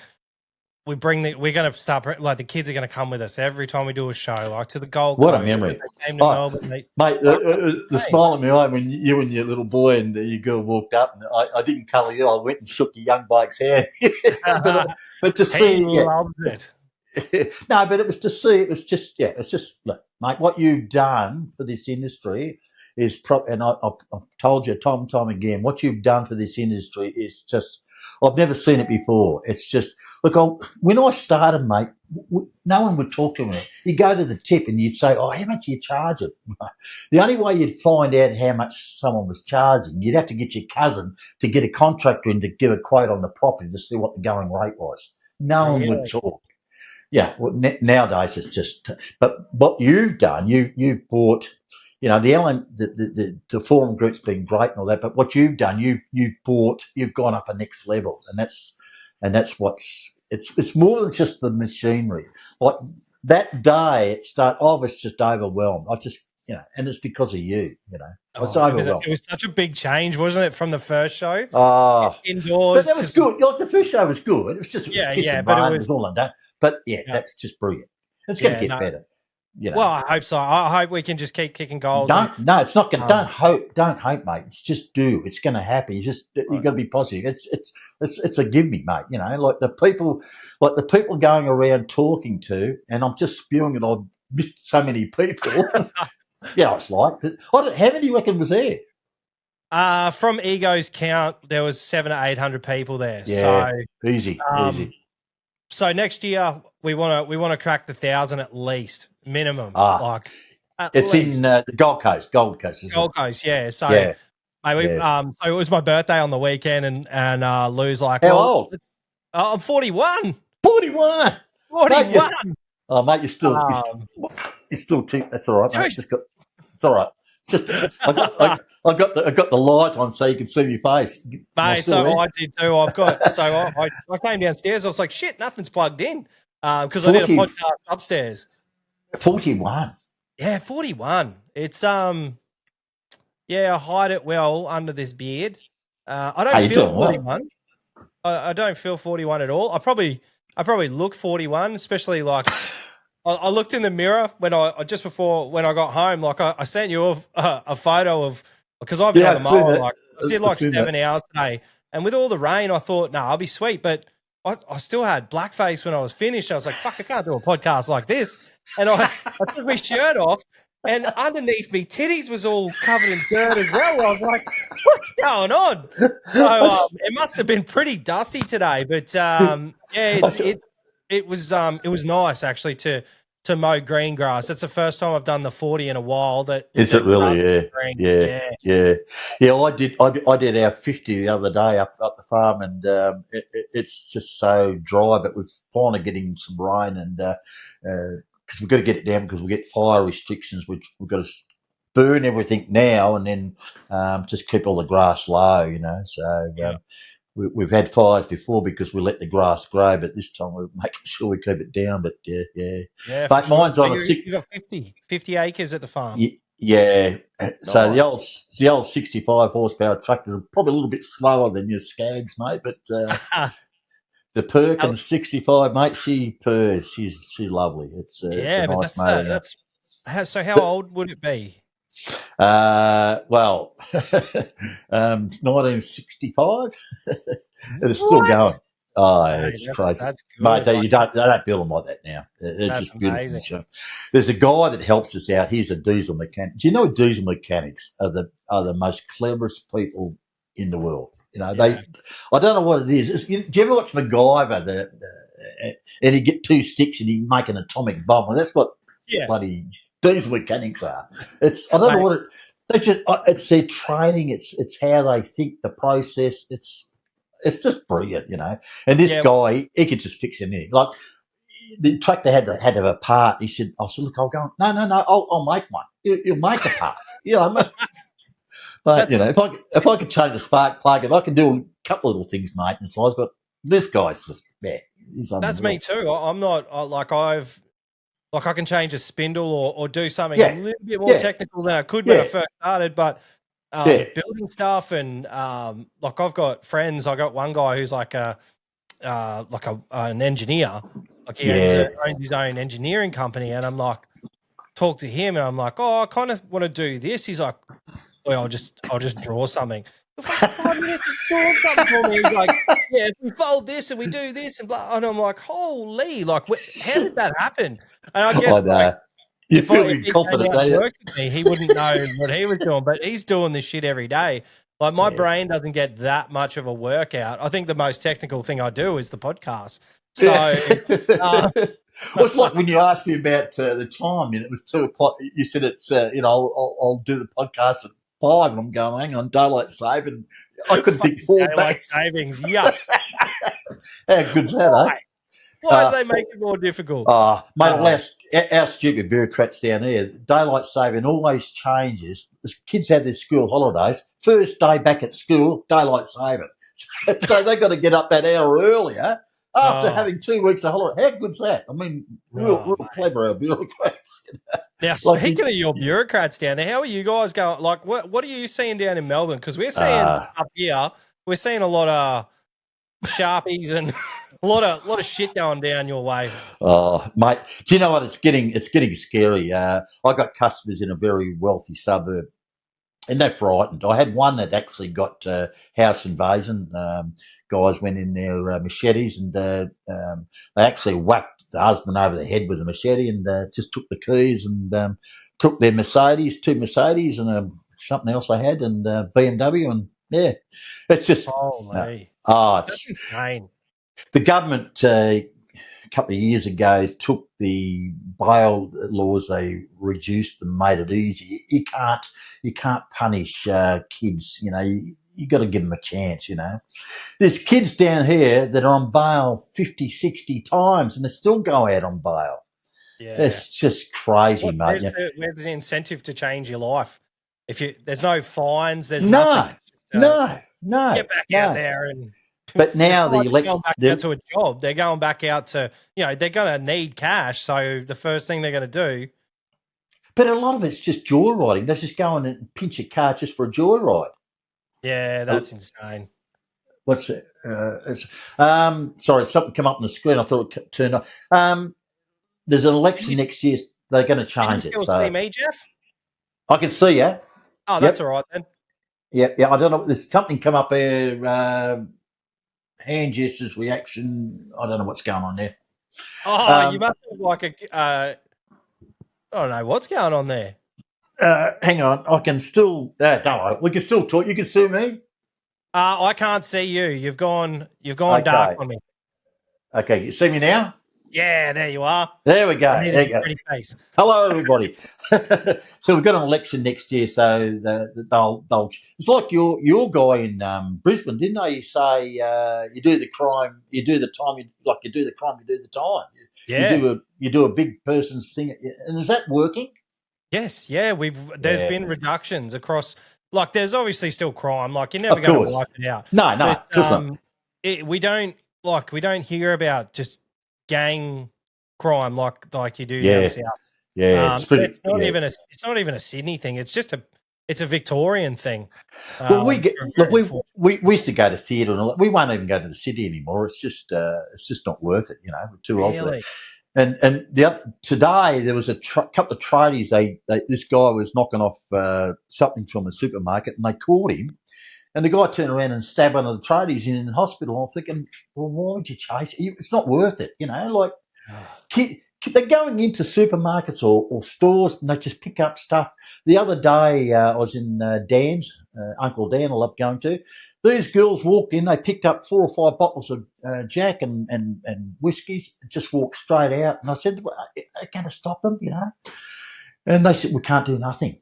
going to start, like the kids are going to come with us every time we do a show, like to the Gold Coast. What a memory. Melbourne, mate, the smile on my eye when you and your little boy and your girl walked up, and I didn't colour you, I went and shook your young bloke's hand. but to see... He loves it. No, but it was to see, it's just, look, mate, what you've done for this industry is, and I've told you time and time again, what you've done for this industry is just, I've never seen it before. It's just, look, when I started, mate, no one would talk to him. You'd go to the tip and you'd say, "Oh, how much are you charging?" The only way you'd find out how much someone was charging, you'd have to get your cousin to get a contractor in to give a quote on the property to see what the going rate was. No one would talk. Yeah, well, nowadays it's just. But what you've done, you bought, you know, the forum group's been great and all that. But what you've done, you've gone up a next level, and that's what's. It's more than just the machinery. Like that day, I was just overwhelmed. And it's because of you. You know, it's overwhelmed. It was such a big change, wasn't it, from the first show? Indoors, but that was good. Like the first show was good. It was just but it was all undone. But that's just brilliant. It's going to get better. You know. Well, I hope so. I hope we can just keep kicking goals. No, it's not going. Don't hope, mate. Just do. It's going to happen. You got to be positive. It's a give me, mate. You know, like the people going around talking to, and I'm just spewing it. I've missed so many people. Yeah, it's like how many do you reckon was there? From Ego's count, there was 700 to 800 people there. Yeah, so easy. So next year we want to crack the 1,000 at least minimum. It's least. In the Gold Coast. Gold Coast, yeah. So yeah. So it was my birthday on the weekend, and Lou's like, how old? I'm 41. 41. 41. Mate, you're still cheap. That's all right, mate. It's all right. Just I got the light on so you can see my face, mate. So I did too. I came downstairs. I was like, shit, nothing's plugged in because I did a podcast upstairs. 41. Yeah, 41. It's I hide it well under this beard. I don't feel 41. I don't feel 41 at all. I probably look 41, especially like. I looked in the mirror when I got home. Like I sent you a photo of because I've been on the mower. Like I did like 7 hours today, and with all the rain, I thought, no, I'll be sweet. But I still had blackface when I was finished. I was like, fuck, I can't do a podcast like this. And I took my shirt off, and underneath me, titties was all covered in dirt as well. I was like, what's going on? So it must have been pretty dusty today. But it was nice actually to mow green grass. That's the first time I've done the 40 in a while. Is it really? Yeah. I did our 50 the other day up the farm, and it's just so dry. But we're finally getting some rain, and because we've got to get it down because we get fire restrictions, which we've got to burn everything now and then just keep all the grass low. You know, so. We've had fires before because we let the grass grow, but this time we're making sure we keep it down. But yeah. But mine's on you got 50 acres at the farm. Yeah. So the old 65 horsepower tractors are probably a little bit slower than your Skags, mate. But the Perkins 65, mate, she purrs. She's lovely. It's a nice motor. So how old would it be? 1965. It's still going. Oh, it's crazy, that's good. Mate. They don't build them like that now. It's just beautiful. Amazing. There's a guy that helps us out. He's a diesel mechanic. Do you know diesel mechanics are the most cleverest people in the world? You know, I don't know what it is. Do you ever watch MacGyver? And he get 2 sticks and he make an atomic bomb. And that's what bloody diesel mechanics are. I don't know what it. It's their training. It's how they think, the process. It's just brilliant, you know. And this guy, he could just fix anything. Like the tractor had to have a part. I said, look, I'll go. No, I'll make one. You'll make a part. But you know, if I could change the spark plug, if I can do a couple of little things, maintenance wise, but this guy's just he's that's me too. I'm not I can change a spindle or do something a little bit more technical than I could when I first started, but building stuff and like I've got friends. I got one guy who's like an engineer. Like he owns his own engineering company, and I'm like, talk to him, and I'm like, oh, I kind of want to do this. He's like, well, I'll just draw something. For 5 minutes, he's drawing something for me. He's like, if we fold this and we do this and blah, and I'm like, holy, like, how did that happen? And I guess you feel confident, don't you? He wouldn't know what he was doing, but he's doing this shit every day. Like my brain doesn't get that much of a workout. I think the most technical thing I do is the podcast. So, well, it's like when you asked me about the time, and it was 2:00. You said it's, I'll do the podcast at 5, and I'm going, hang on, daylight saving. I couldn't think forward daylight back. savings, yuck. How good's that, eh? Why do they make it more difficult? Mate, our stupid bureaucrats down here, daylight saving always changes. The kids have their school holidays. First day back at school, daylight saving. So they've got to get up that hour earlier after having 2 weeks of holiday. How good's that? I mean, real clever, our bureaucrats. Now, speaking of your bureaucrats down there, how are you guys going? Like, what are you seeing down in Melbourne? Because we're seeing up here, we're seeing a lot of Sharpies and a lot of shit going down your way. Oh, mate, do you know what? It's getting scary. I got customers in a very wealthy suburb, and they're frightened. I had one that actually got house invasion. Guys went in there machetes, and they actually whacked the husband over the head with a machete, and just took the keys and took their Mercedes, 2 Mercedes, and something else they had, and BMW, and yeah, it's just holy. It's insane. The government a couple of years ago took the bail laws. They reduced them, made it easy. You can't punish kids. You know, you got to give them a chance. You know, there's kids down here that are on bail 50, 60 times, and they still go out on bail. Yeah, it's just crazy, mate. Where's the incentive to change your life? There's no fines, there's nothing. No. Get back out there and. But now they're going back out to a job. They're going back out to, they're going to need cash. So the first thing they're going to do. But a lot of it's just joyriding. They just go in and pinch a car just for a joyride. Yeah, that's insane. What's it? Sorry, something come up on the screen. I thought it turned off. There's an election next year. They're going to change it. Can you still see me, Geoff? I can see you. Oh, that's all right then. Yeah. I don't know. There's something come up there. Hand gestures, reaction. I don't know what's going on there. Oh, you must have like I don't know what's going on there. Hang on, I can still. No, we can still talk. You can see me. I can't see you. You've gone dark on me. Okay, you see me now? Yeah, there you are. There we go. There you go. Pretty face. Hello, everybody. So we've got an election next year, so they'll. It's like your guy in Brisbane, didn't they? You say you do the crime, you do the time. You do the crime, you do the time. Yeah. You do a big person's thing, and is that working? Yes. Yeah. There's been reductions across. Like, there's obviously still crime. Like, you're never going to wipe it out. No, of course not. We don't hear about just gang crime like you do down south. Yeah, it's not even a Sydney thing. It's just a Victorian thing. Well, we used to go to theatre and all that. We won't even go to the city anymore. It's just not worth it. We're too old for that. And today there was a couple of tradies. This guy was knocking off something from a supermarket, and they caught him. And the guy turned around and stabbed one of the tradies in hospital. I'm thinking, well, why would you chase it? It's not worth it, Like, they're going into supermarkets or stores and they just pick up stuff. The other day I was in Dan's, Uncle Dan I love going to. These girls walked in, they picked up 4 or 5 bottles of Jack and whiskies, just walked straight out. And I said, well, are going to stop them, And they said, we can't do nothing.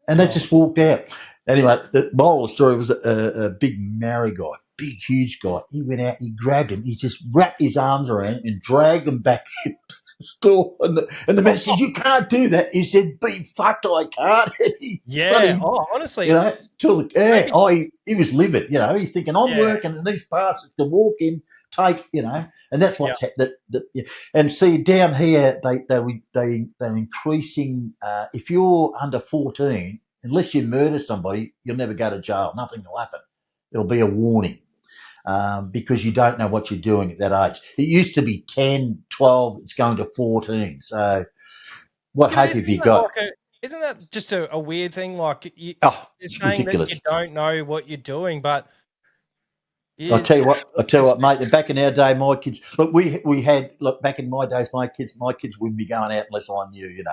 And they just walked out. Anyway, the moral of the story was a big Maori guy, big, huge guy. He went out, he grabbed him, he just wrapped his arms around him and dragged him back into the store. And the man said, you can't do that. He said, be fucked, I can't. Honestly. He was livid, he's thinking, I'm working in these parts to walk in, take, and that's what's happened. And see, down here, they're increasing, if you're under 14, unless you murder somebody, you'll never go to jail. Nothing will happen. There'll be a warning because you don't know what you're doing at that age. It used to be 10, 12. It's going to 14. So what hope have you got? Isn't that just a weird thing? Like, it's saying ridiculous. that you don't know what you're doing, but I tell you what, mate. Back in our day, my kids. Look, we had. Look, back in my days, my kids wouldn't be going out unless I knew.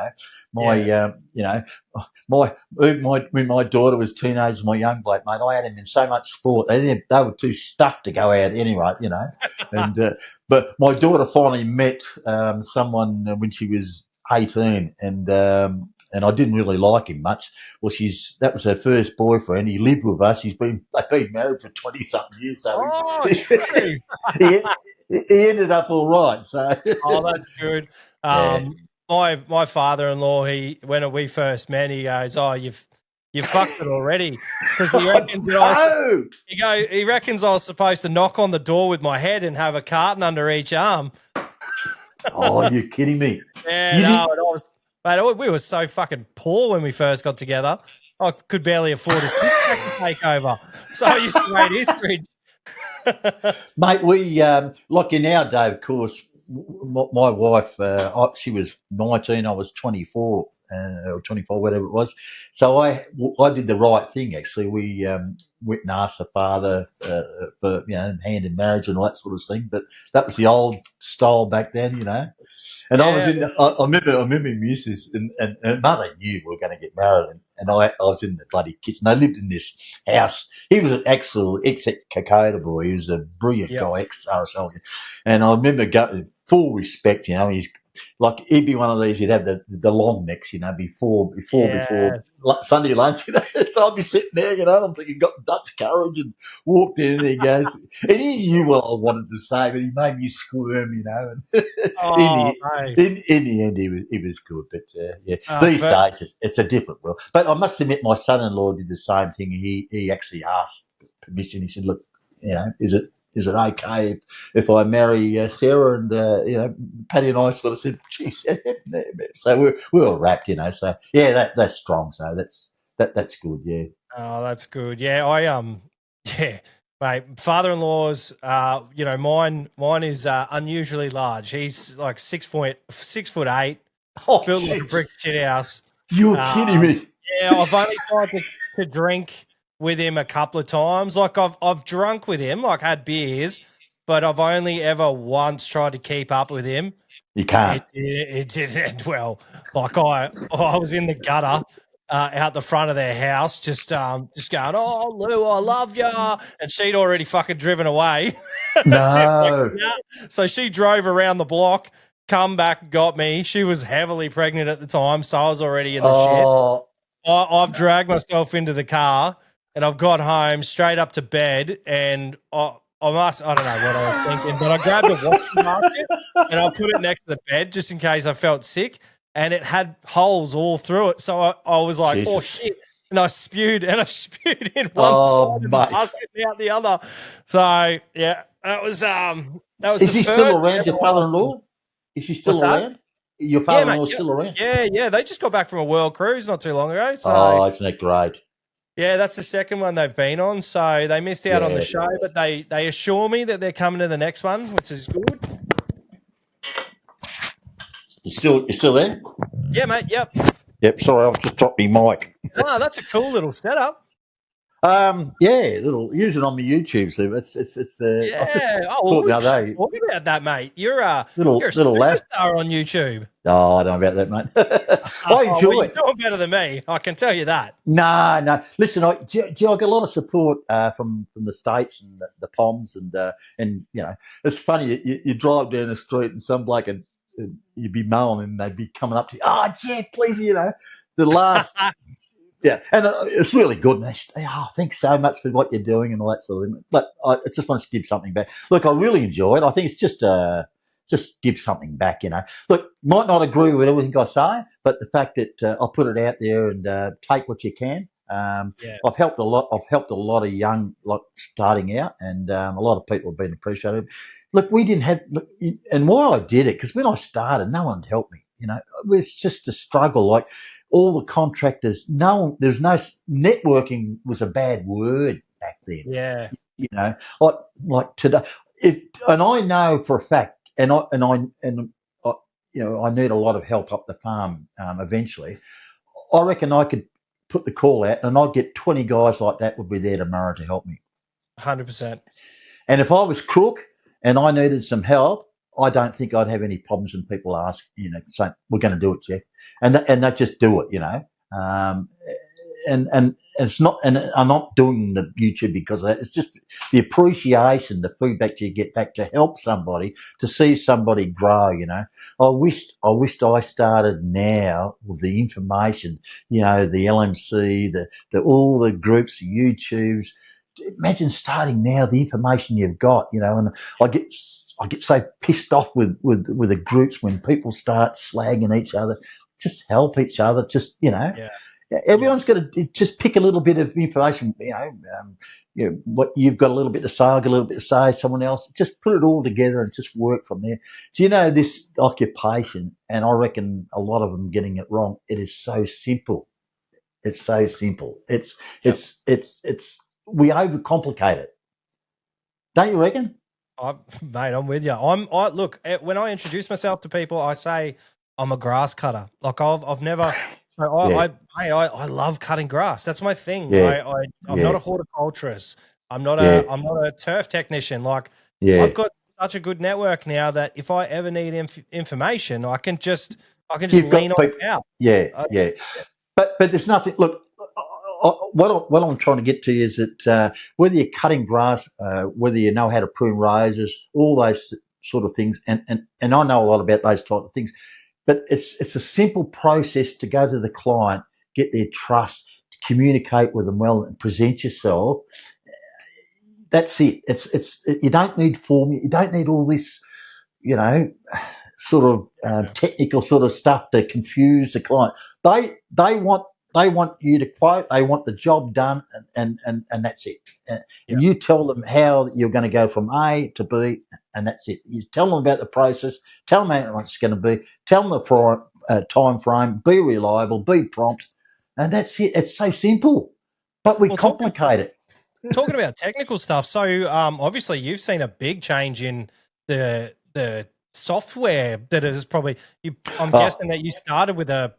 When my daughter was teenagers, my young bloke, mate, I had them in so much sport. They were too stuffed to go out anyway. And but my daughter finally met someone when she was 18, and I didn't really like him much. Well, that was her first boyfriend. He lived with us. They've been married for 20-something years. So true. he ended up all right. So that's good. My father-in-law, when we first met, he goes, "Oh, you've fucked it already," because he reckons he reckons I was supposed to knock on the door with my head and have a carton under each arm. Oh, you're kidding me? Yeah, Mate, we were so fucking poor when we first got together. I could barely afford a six-pack to take over. So I used to raid his fridge. Mate, we, like in our day, of course, my wife, she was 19, I was 24, or 25, whatever it was. So I did the right thing, actually. We went and asked the father for, hand in marriage and all that sort of thing. But that was the old style back then, And I was I remember missus and mother knew we were going to get married, and I was in the bloody kitchen. They lived in this house. He was an ex-Kokoda boy. He was a brilliant guy, ex-RSL. And I remember going, full respect, he's like, he'd be one of these, he'd have the long necks, before Sunday lunch, So I'd be sitting there, I'm thinking, got nuts courage, and walked in, and he goes, and he knew what I wanted to say, but he made me squirm, And in the end, he was good. But these days, it's a different world. But I must admit, my son-in-law did the same thing. He actually asked permission. He said, look, is it okay if I marry Sarah? And Paddy and I sort of said, geez. So we were wrapped, So that's strong. So that's good. Yeah. Oh, that's good. Yeah, mate. Father-in-law's, mine is unusually large. He's like 6'8", built like a brick shit house. You're kidding me. Yeah, I've only tried to drink with him a couple of times. Like I've drunk with him, like had beers, but I've only ever once tried to keep up with him. You can't. It didn't end well. Like I was in the gutter out the front of their house, just going, "Oh, Lou, I love ya," and she'd already fucking driven away. No. So she drove around the block, come back, got me. She was heavily pregnant at the time, so I was already in the shit. I've dragged myself into the car, and I've got home straight up to bed, and I don't know what I was thinking, but I grabbed a washing basket and I put it next to the bed just in case I felt sick, and it had holes all through it. So I was like, Jesus. Oh shit. And I spewed in one side of the basket and out the other. So yeah, that was Is he still around, your father-in-law? Is he still around? Your father-in-law's still around? Yeah. They just got back from a world cruise not too long ago. So isn't that great? Yeah, that's the second one they've been on. So they missed out on the show, but they assure me that they're coming to the next one, which is good. You still there? Yeah, mate. Yep. Yep. Sorry, I've just dropped my mic. Oh, that's a cool little setup. Use it on my YouTube. So it's talk about that, mate. You're a superstar on YouTube. Oh, I don't know about that, mate. I enjoy it. You're doing better than me. I can tell you that. No. Listen, I get a lot of support from the States and the Poms, and it's funny. You drive down the street and some bloke and you'd be mowing and they'd be coming up to you. Oh, Geoff, please, the last. Yeah, and it's really good. And they say, thanks so much for what you're doing and all that sort of thing. But I just want to give something back. Look, I really enjoy it. I think it's just give something back, Look, might not agree with everything I say, but the fact that I put it out there and take what you can. I've helped a lot. I've helped a lot of young, starting out, and a lot of people have been appreciative. Look, we didn't have, and why I did it, because when I started, no one helped me. It was just a struggle. Like, all the contractors, there's no networking was a bad word back then. Yeah. Like today, and I know for a fact, and I need a lot of help up the farm eventually. I reckon I could put the call out and I'd get 20 guys like that would be there tomorrow to help me. 100%. And if I was crook and I needed some help, I don't think I'd have any problems when people ask, saying, we're going to do it, Geoff. And they just do it, and it's not, and I'm not doing the YouTube because of that. It's just the appreciation, the feedback you get back to help somebody, to see somebody grow. I wished I started now with the information, the LMC, the all the groups, the YouTubes. Imagine starting now, the information you've got, and I get so pissed off with the groups when people start slagging each other. Just help each other, Yeah. Everyone's got to just pick a little bit of information, what you've got a little bit to say, I've got a little bit to say, someone else, just put it all together and just work from there. Do you know this occupation, and I reckon a lot of them getting it wrong, it is so simple. It's so simple. It's we overcomplicate it. Don't you reckon? Mate, I'm with you. I look, when I introduce myself to people, I say I'm a grass cutter. Like I've never I love cutting grass. That's my thing. Yeah. I'm not a horticulturist. I'm not a turf technician. Like I've got such a good network now that if I ever need information, I can just lean on it out. Yeah. But there's nothing. Look, what I'm trying to get to is that whether you're cutting grass, whether you know how to prune roses, all those sort of things, and I know a lot about those type of things. But it's a simple process to go to the client, get their trust, to communicate with them well, and present yourself. That's it. It's you don't need form. You don't need all this, sort of technical sort of stuff to confuse the client. They want you to quote. They want the job done, and that's it. And you tell them how you're going to go from A to B, and that's it. You tell them about the process. Tell them how much it's going to be. Tell them the time frame. Be reliable. Be prompt, and that's it. It's so simple, but we complicate it. Talking about technical stuff, so obviously you've seen a big change in the software that is probably. I'm guessing that you started with a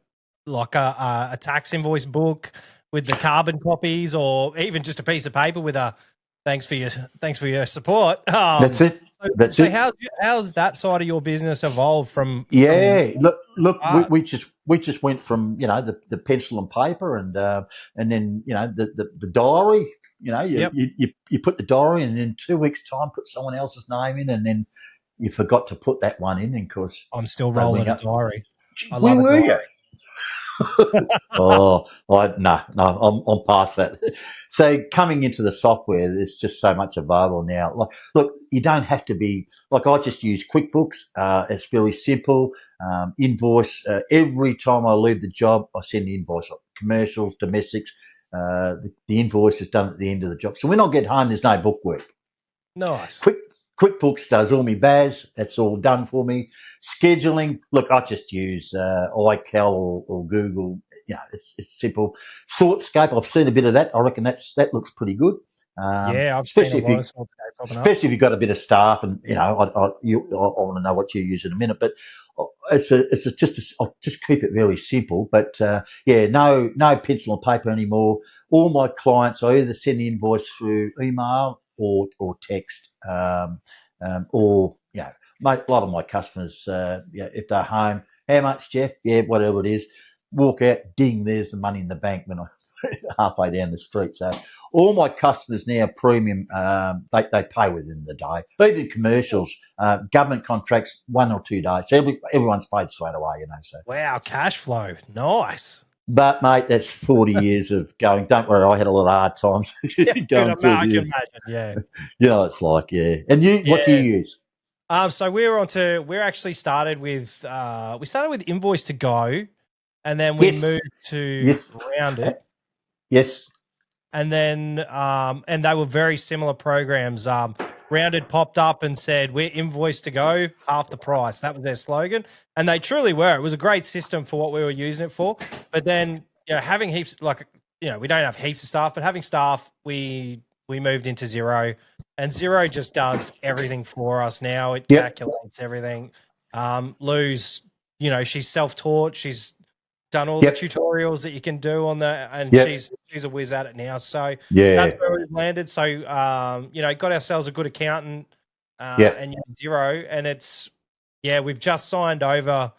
tax invoice book with the carbon copies, or even just a piece of paper with a thanks for your support. That's it. That's it. How's that side of your business evolved from? Look, we just went from the pencil and paper, and then the diary. You put the diary, and in 2 weeks' time, put someone else's name in, and then you forgot to put that one in. And of course, I'm still rolling a diary. Where were you? No, I'm past that. So coming into the software, there's just so much available now. Like, look, you don't have to be like I just use QuickBooks. It's very simple. Invoice every time I leave the job, I send the invoice. Commercials, domestics. The invoice is done at the end of the job. So when I get home, there's no bookwork. Nice. QuickBooks does all my BAS. That's all done for me. Scheduling. Look, I just use iCal or Google. It's simple. SortScape. I've seen a bit of that. I reckon that looks pretty good. I've seen a lot of SortScape popping up. Especially if you've got a bit of staff, and I want to know what you use in a minute. But I'll just keep it very simple. But no pencil and paper anymore. All my clients, I either send the invoice through email or text, or mate, a lot of my customers, if they're home, how much, Geoff? Yeah, whatever it is. Walk out, ding, there's the money in the bank when I halfway down the street. So all my customers now, premium, they pay within the day. Even commercials, government contracts, 1 or 2 days. So everyone's paid straight away, So wow, cash flow, nice. But mate, that's 40 years of going. Don't worry, I had a lot of hard times going through I this. can imagine, It's like, And you, what do you use? So we're actually started with Invoice to Go, and then we moved to Rounded. Yes. And then and they were very similar programs. Rounded popped up and said, "We're Invoice to Go, half the price." That was their slogan, and they truly were. It was a great system for what we were using it for. But then, having heaps, we don't have heaps of staff, but having staff, we moved into Xero, and Xero just does everything for us now. It calculates everything. Lou's, she's self-taught. She's done all the tutorials that you can do on the, and she's a whiz at it now. So that's where we've landed. So, got ourselves a good accountant and Xero, and it's, we've just signed over,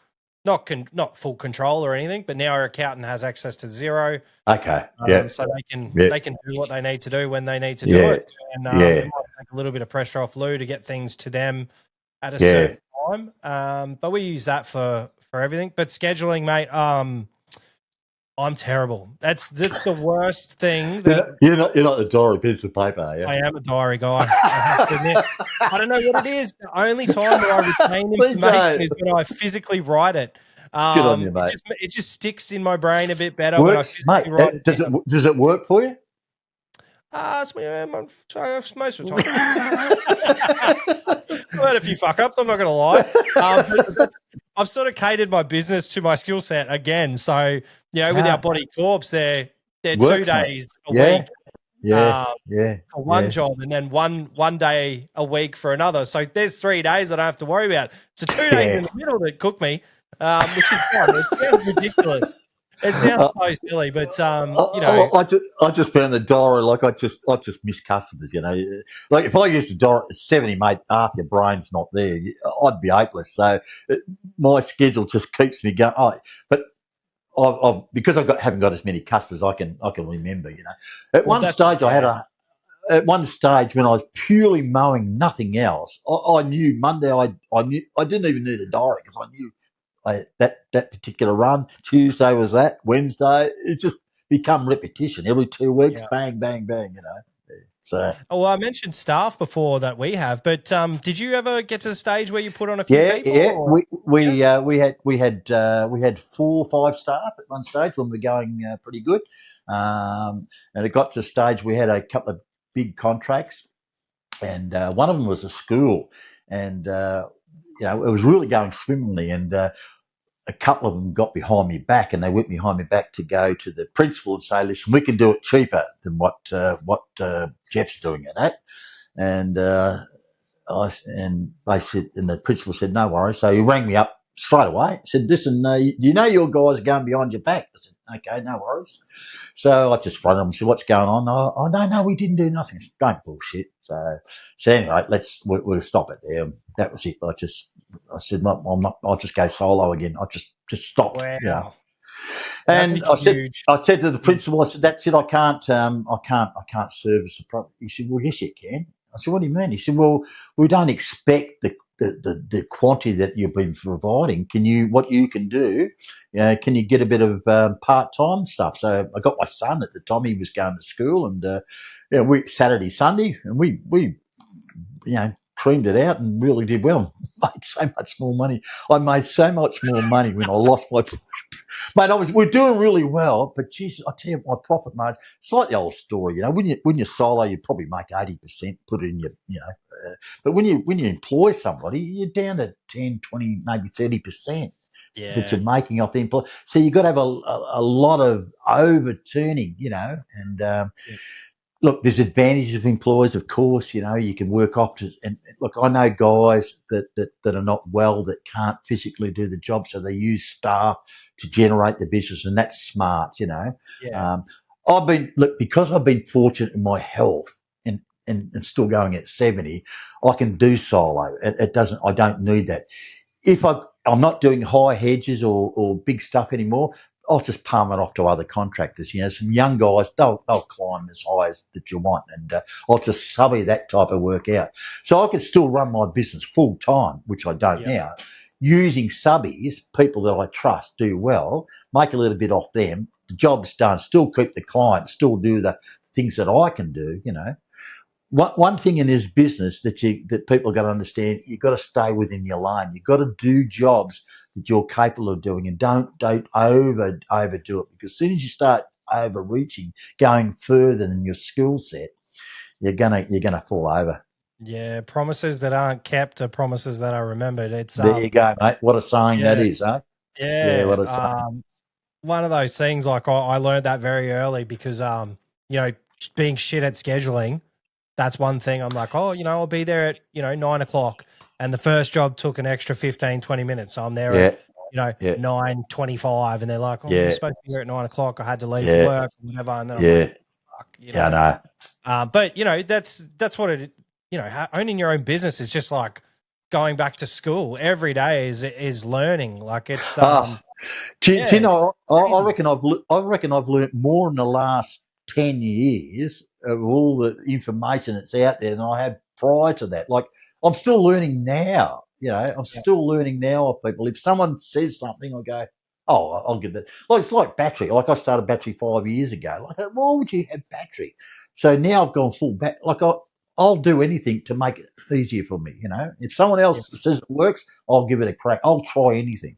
not full control or anything, but now our accountant has access to Xero. Okay. So they can do what they need to do when they need to do it. And it might take a little bit of pressure off Lou to get things to them at a certain time. But we use that for everything. But scheduling, mate, I'm terrible. That's the worst thing. You're not the diary piece of paper, are you? I am a diary guy. I have to admit. I don't know what it is. The only time that I retain information is when I physically write it. Good on you, mate. It just sticks in my brain a bit better when I physically write it. Does it work for you? Most of the time. I've had a few fuck ups, I'm not going to lie. I've sort of catered my business to my skill set again. So, with our body corps, they're 2 days a week for one job, and then one day a week for another. So there's 3 days I don't have to worry about. So 2 days in the middle that cook me, which is fun. It sounds ridiculous. It sounds so silly, but I just found the diary, like I just miss customers. Like if I used a diary at 70, mate, half your brain's not there. I'd be hopeless. So my schedule just keeps me going. But because haven't got as many customers, I can remember. At one stage when I was purely mowing, nothing else. I knew Monday. I knew I didn't even need a diary because I knew. That particular run, Tuesday was that, Wednesday, it just become repetition. Every 2 weeks, bang, bang, bang, So, I mentioned staff before that we have, but did you ever get to the stage where you put on a few people? Yeah, we had 4 or 5 staff at one stage when we were going pretty good, and it got to the stage we had a couple of big contracts, and one of them was a school, and it was really going swimmingly, and a couple of them got behind me back, and they went behind me back to go to the principal and say, "Listen, we can do it cheaper than what Geoff's doing it at." And they said, and the principal said, "No worries." So he rang me up straight away. Said, "Listen, you know your guys are going behind your back." I said, "Okay, no worries." So I just fronted them and said, "What's going on?" "Oh, no, we didn't do nothing." Said, "Don't bullshit." So anyway, we'll stop it there. That was it. I said, I'll just go solo again. I just stopped. Wow. And I said to the principal, I said, "That's it. I can't service a problem." He said, "Well, yes, you can." I said, "What do you mean?" He said, "Well, we don't expect the quantity that you've been providing. What you can do, can you get a bit of part-time stuff?" So I got my son at the time. He was going to school, and we Saturday, Sunday, and we creamed it out and really did well. Made so much more money. I made so much more money when I lost my mate. We're doing really well, but geez, I tell you, my profit margin. It's like the old story, when you solo, you probably make 80%, put it in your, but when you employ somebody, you're down to 10, 20, maybe 30%. That you're making off the employee. So you've got to have a lot of overturning, and look, there's advantages of employees, of course. You can work off to, and look, I know guys that are not well, that can't physically do the job, so they use staff to generate the business, and that's smart. Because I've been fortunate in my health and still going at 70, I can do solo. I don't need that. If I'm not doing high hedges or big stuff anymore, I'll just palm it off to other contractors. Some young guys, they'll climb as high as that you want, and I'll just subby that type of work out. So I can still run my business full time, which I don't now, using subbies, people that I trust do well, make a little bit off them, the job's done, still keep the client, still do the things that I can do, One thing in this business that people got to understand, you've got to stay within your lane. You've got to do jobs that you're capable of doing, and don't overdo it, because as soon as you start overreaching, going further than your skill set, you're gonna fall over. Yeah, promises that aren't kept are promises that are remembered. It's there you go, mate. What a saying that is, huh? Yeah, what a saying. One of those things, like I learned that very early because being shit at scheduling. That's one thing. I'm like, I'll be there at, 9 o'clock. And the first job took an extra 15, 20 minutes. So I'm there at yeah, 9:25, and they're like, "Oh, you're yeah, supposed to be here at 9 o'clock. I had to leave for yeah, work, or whatever." And then I'm yeah, like, "Fuck," yeah, I know. But that's what it. Owning your own business is just like going back to school. Every day is learning. Like it's Do you know? I crazy. reckon I've learnt more in the last 10 years of all the information that's out there than I have prior to that. Like I'm still learning now. I'm Yeah. still learning now of people. If someone says something, I go, "Oh, I'll give it." Like it's like battery. Like I started battery 5 years ago. Like why would you have battery? So now I've gone full back. Like I'll do anything to make it easier for me. If someone Yeah. else says it works, I'll give it a crack. I'll try anything.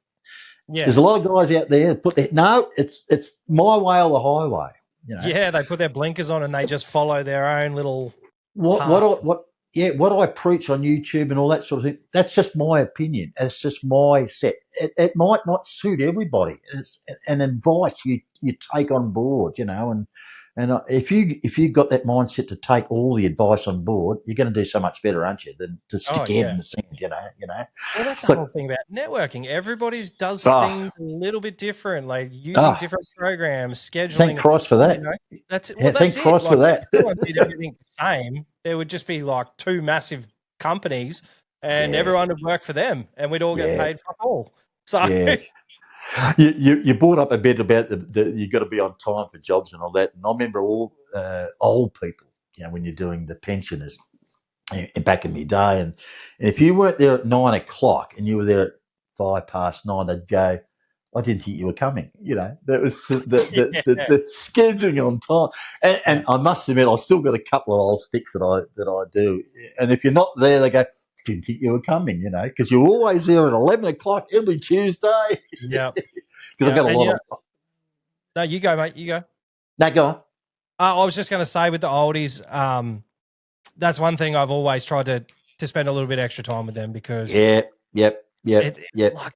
There's Yeah. a lot of guys out there that put that. No, it's my way or the highway. Yeah, they put their blinkers on and they just follow their own little What path. what I preach on YouTube and all that sort of thing. That's just my opinion. It's just my set. It might not suit everybody. It's an advice you take on board. And if you got that mindset to take all the advice on board, you're going to do so much better, aren't you? Than to stick your head in the sand. Well, that's the But whole thing about networking. Everybody does ah things a little bit different, like using different programs, scheduling. thank Christ for that. That's it. Yeah, Well, that's thank it. Christ for Like, that. if everyone did everything the same, there would just be like two massive companies, and Yeah, everyone would work for them, and we'd all get yeah, paid for all. So, yeah. You brought up a bit about the you got to be on time for jobs and all that. And I remember all old people, when you're doing the pensioners back in my day, and if you weren't there at 9 o'clock and you were there at 9:05, they'd go, "I didn't think you were coming." That was the scheduling on time. And I must admit, I've still got a couple of old sticks that I do. And if you're not there, they go, "Didn't think you were coming," because you're always there at 11 o'clock every Tuesday. yeah, Because I've got a lot of. no, you go, mate. You go. No, go on. I was just going to say with the oldies, that's one thing I've always tried to spend a little bit extra time with them because Yep. it's like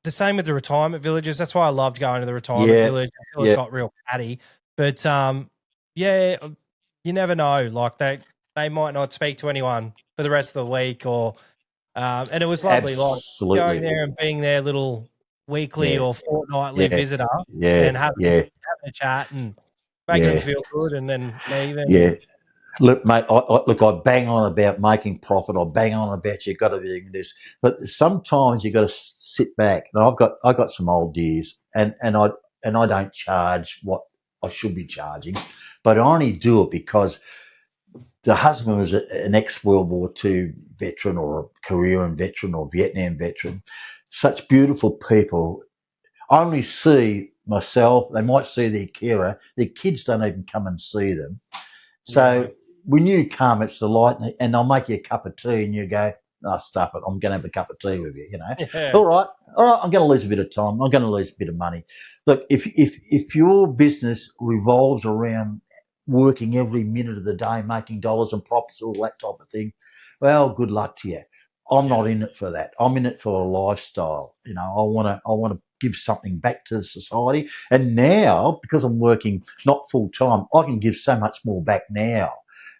the same with the retirement villages. That's why I loved going to the retirement village. I feel it got real catty, but you never know. Like they might not speak to anyone for the rest of the week, or and it was lovely, Absolutely. like going there and being their little weekly or fortnightly visitor Yeah. and having a chat and making them feel good, and then leaving. Yeah. Look, mate, I bang on about making profit. I bang on about you got to do this, but sometimes you got to sit back. And I got some old dears, and I don't charge what I should be charging, but I only do it because the husband was an ex-World War II veteran or a Korean veteran or Vietnam veteran. Such beautiful people. I only see myself. They might see their carer. Their kids don't even come and see them. So when you come, it's the light, and I'll make you a cup of tea, and you go, "Oh, stuff it! I'm going to have a cup of tea with you." All right. I'm going to lose a bit of time. I'm going to lose a bit of money. Look, if your business revolves around working every minute of the day, making dollars and profits, all that type of thing, well, good luck to you. I'm not in it for that. I'm in it for a lifestyle. I want to give something back to society. And now, because I'm working not full time, I can give so much more back now.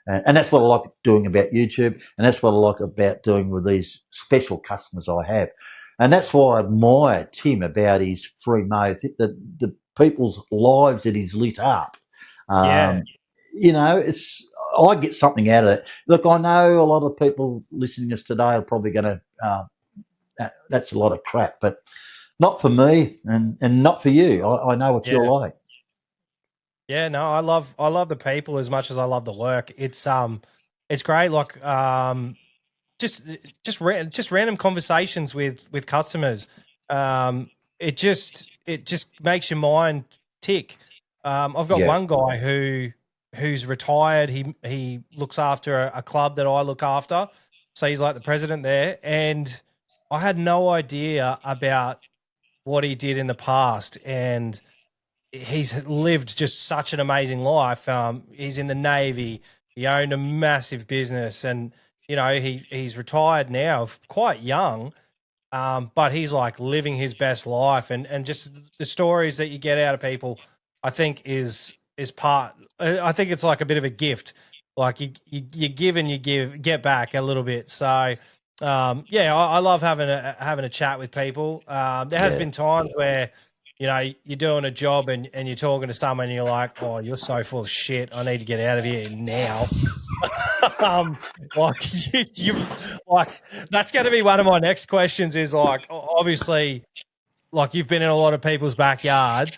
And that's what I like doing about YouTube. And that's what I like about doing with these special customers I have. And that's why I admire Tim about his free mow, the people's lives that he's lit up. I get something out of it. Look, I know a lot of people listening to us today are probably going to, that's a lot of crap, but not for me and not for you. I know what you're like. Yeah, no, I love the people as much as I love the work. It's great. Like just random conversations with customers. It just makes your mind tick. I've got one guy who's retired. He looks after a club that I look after, so he's like the president there. And I had no idea about what he did in the past, and he's lived just such an amazing life. He's in the Navy. He owned a massive business, and he's retired now, quite young. But he's like living his best life, and just the stories that you get out of people, I think is part. I think it's like a bit of a gift. Like you give and you get back a little bit. So I love having a chat with people. There has been times where, you're doing a job and you're talking to someone and you're like, oh, you're so full of shit. I need to get out of here now. Like like that's going to be one of my next questions is like, obviously, like you've been in a lot of people's backyard.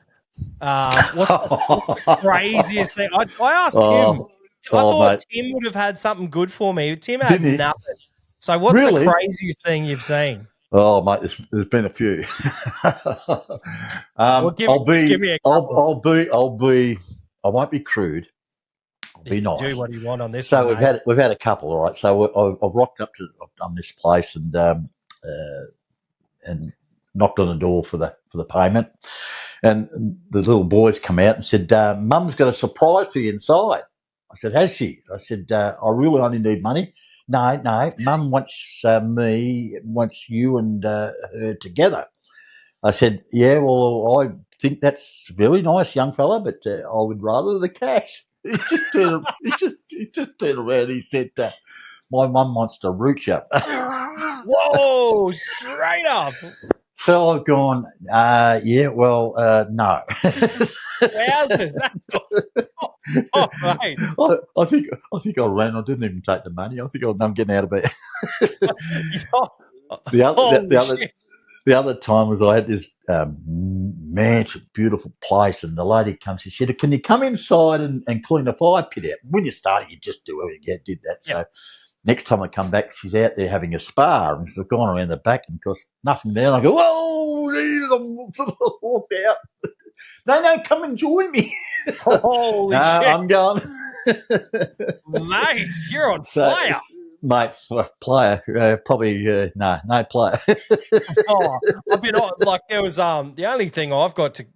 What's the craziest thing? I asked Tim. I thought mate. Tim would have had something good for me. Tim had Didn't he? nothing. So what's Really? the craziest thing you've seen? Oh, mate, there's been a few. Give me a couple. I won't be crude. I'll be nice. Do what you want on this So one, we've had a couple, all right. So I've rocked up to, I've done this place and knocked on the door for the payment, and the little boys come out and said, "Mum's got a surprise for you inside." I said, "Has she?" I said, "I really only need money." No, Mum wants you and her together. I said, "Yeah, well, I think that's very nice, young fella, but I would rather the cash." He just turned around. He said, "My mum wants to root you." Whoa! Straight up. So I've gone, no. Wowzers, right. I think I ran. I didn't even take the money. I think I'm getting out of bed. The other time was I had this mansion, beautiful place, and the lady comes. She said, "Can you come inside and clean the fire pit out?" When you started, you just do everything. Yeah, did that. Yep. So next time I come back, she's out there having a spa, and she's gone around the back, and of course nothing there. And I go, "Whoa!" I'm sort of walked out. No, come and join me. Holy shit! I'm going. Mate, you're on fire. Mate, player, probably no player. I've been like there was the only thing I've got to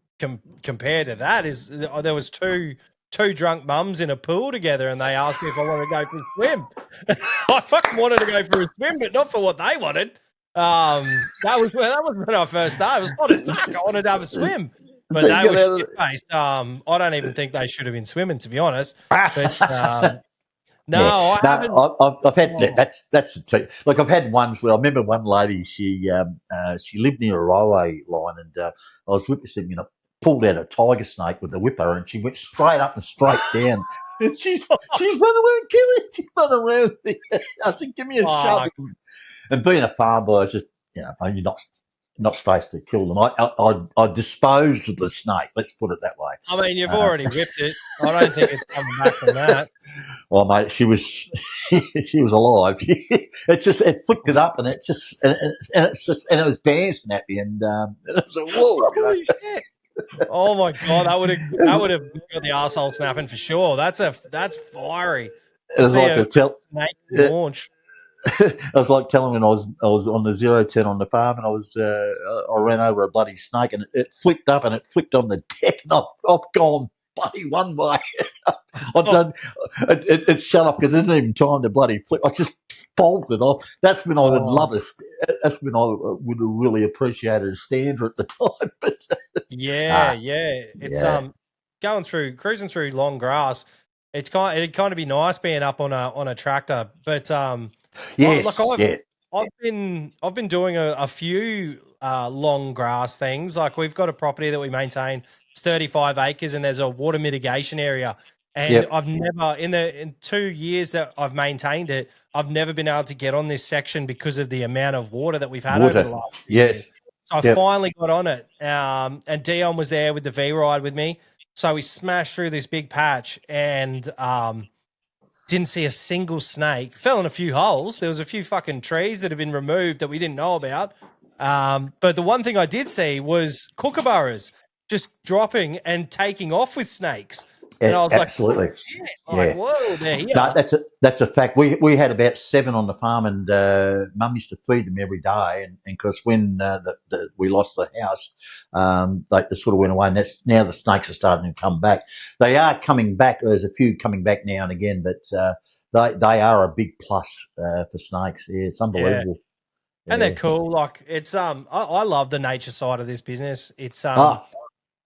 compare to that is there was two drunk mums in a pool together and they asked me if I wanted to go for a swim. I fucking wanted to go for a swim, but not for what they wanted. That was when I first started. It was hot as fuck. I wanted to have a swim. But so they were shit-faced. I don't even think they should have been swimming, to be honest. But no, I haven't. I've had that's like I've had ones where I remember one lady. She lived near a railway line, and I was witnessing, pulled out a tiger snake with the whipper, and she went straight up and straight down. And she's running around, Kelly. She's running around. I said, "Give me a shove." And being a farm boy, I was just you're not supposed to kill them. I disposed of the snake. Let's put it that way. I mean, you've already whipped it. I don't think it's coming back from that. Well, mate, she was alive. It flicked it up, and it was dancing at me, and it was like, whoa! Holy shit! Oh my god, that would have got the arsehole snapping for sure. That's fiery. It was like a snake launch. I was like telling him I was on the 0-10 on the farm, and I ran over a bloody snake, and it flicked up and it flicked on the deck, and I've gone bloody one way. It shut off because it didn't even time to bloody flick. I just bolted off. That's when I would love it. That's when I would have really appreciated a stander at the time. But it's cruising through long grass. It'd kind of be nice being up on a tractor, but yes, I've been doing a few long grass things. Like we've got a property that we maintain. It's 35 acres, and there's a water mitigation area. And I've never in 2 years that I've maintained it, I've never been able to get on this section because of the amount of water that we've had over the last few years. So I finally got on it, and Dion was there with the V-Ride with me. So we smashed through this big patch and didn't see a single snake. Fell in a few holes. There was a few fucking trees that had been removed that we didn't know about. But the one thing I did see was kookaburras just dropping and taking off with snakes. And I was absolutely. Like, shit. Like, whoa, they're here. No, that's a fact. We had about 7 on the farm, and Mum used to feed them every day. And because when we lost the house, they sort of went away. And now the snakes are starting to come back. They are coming back. There's a few coming back now and again, but they are a big plus for snakes. Yeah, it's unbelievable. Yeah. And they're cool. Like it's I love the nature side of this business. It's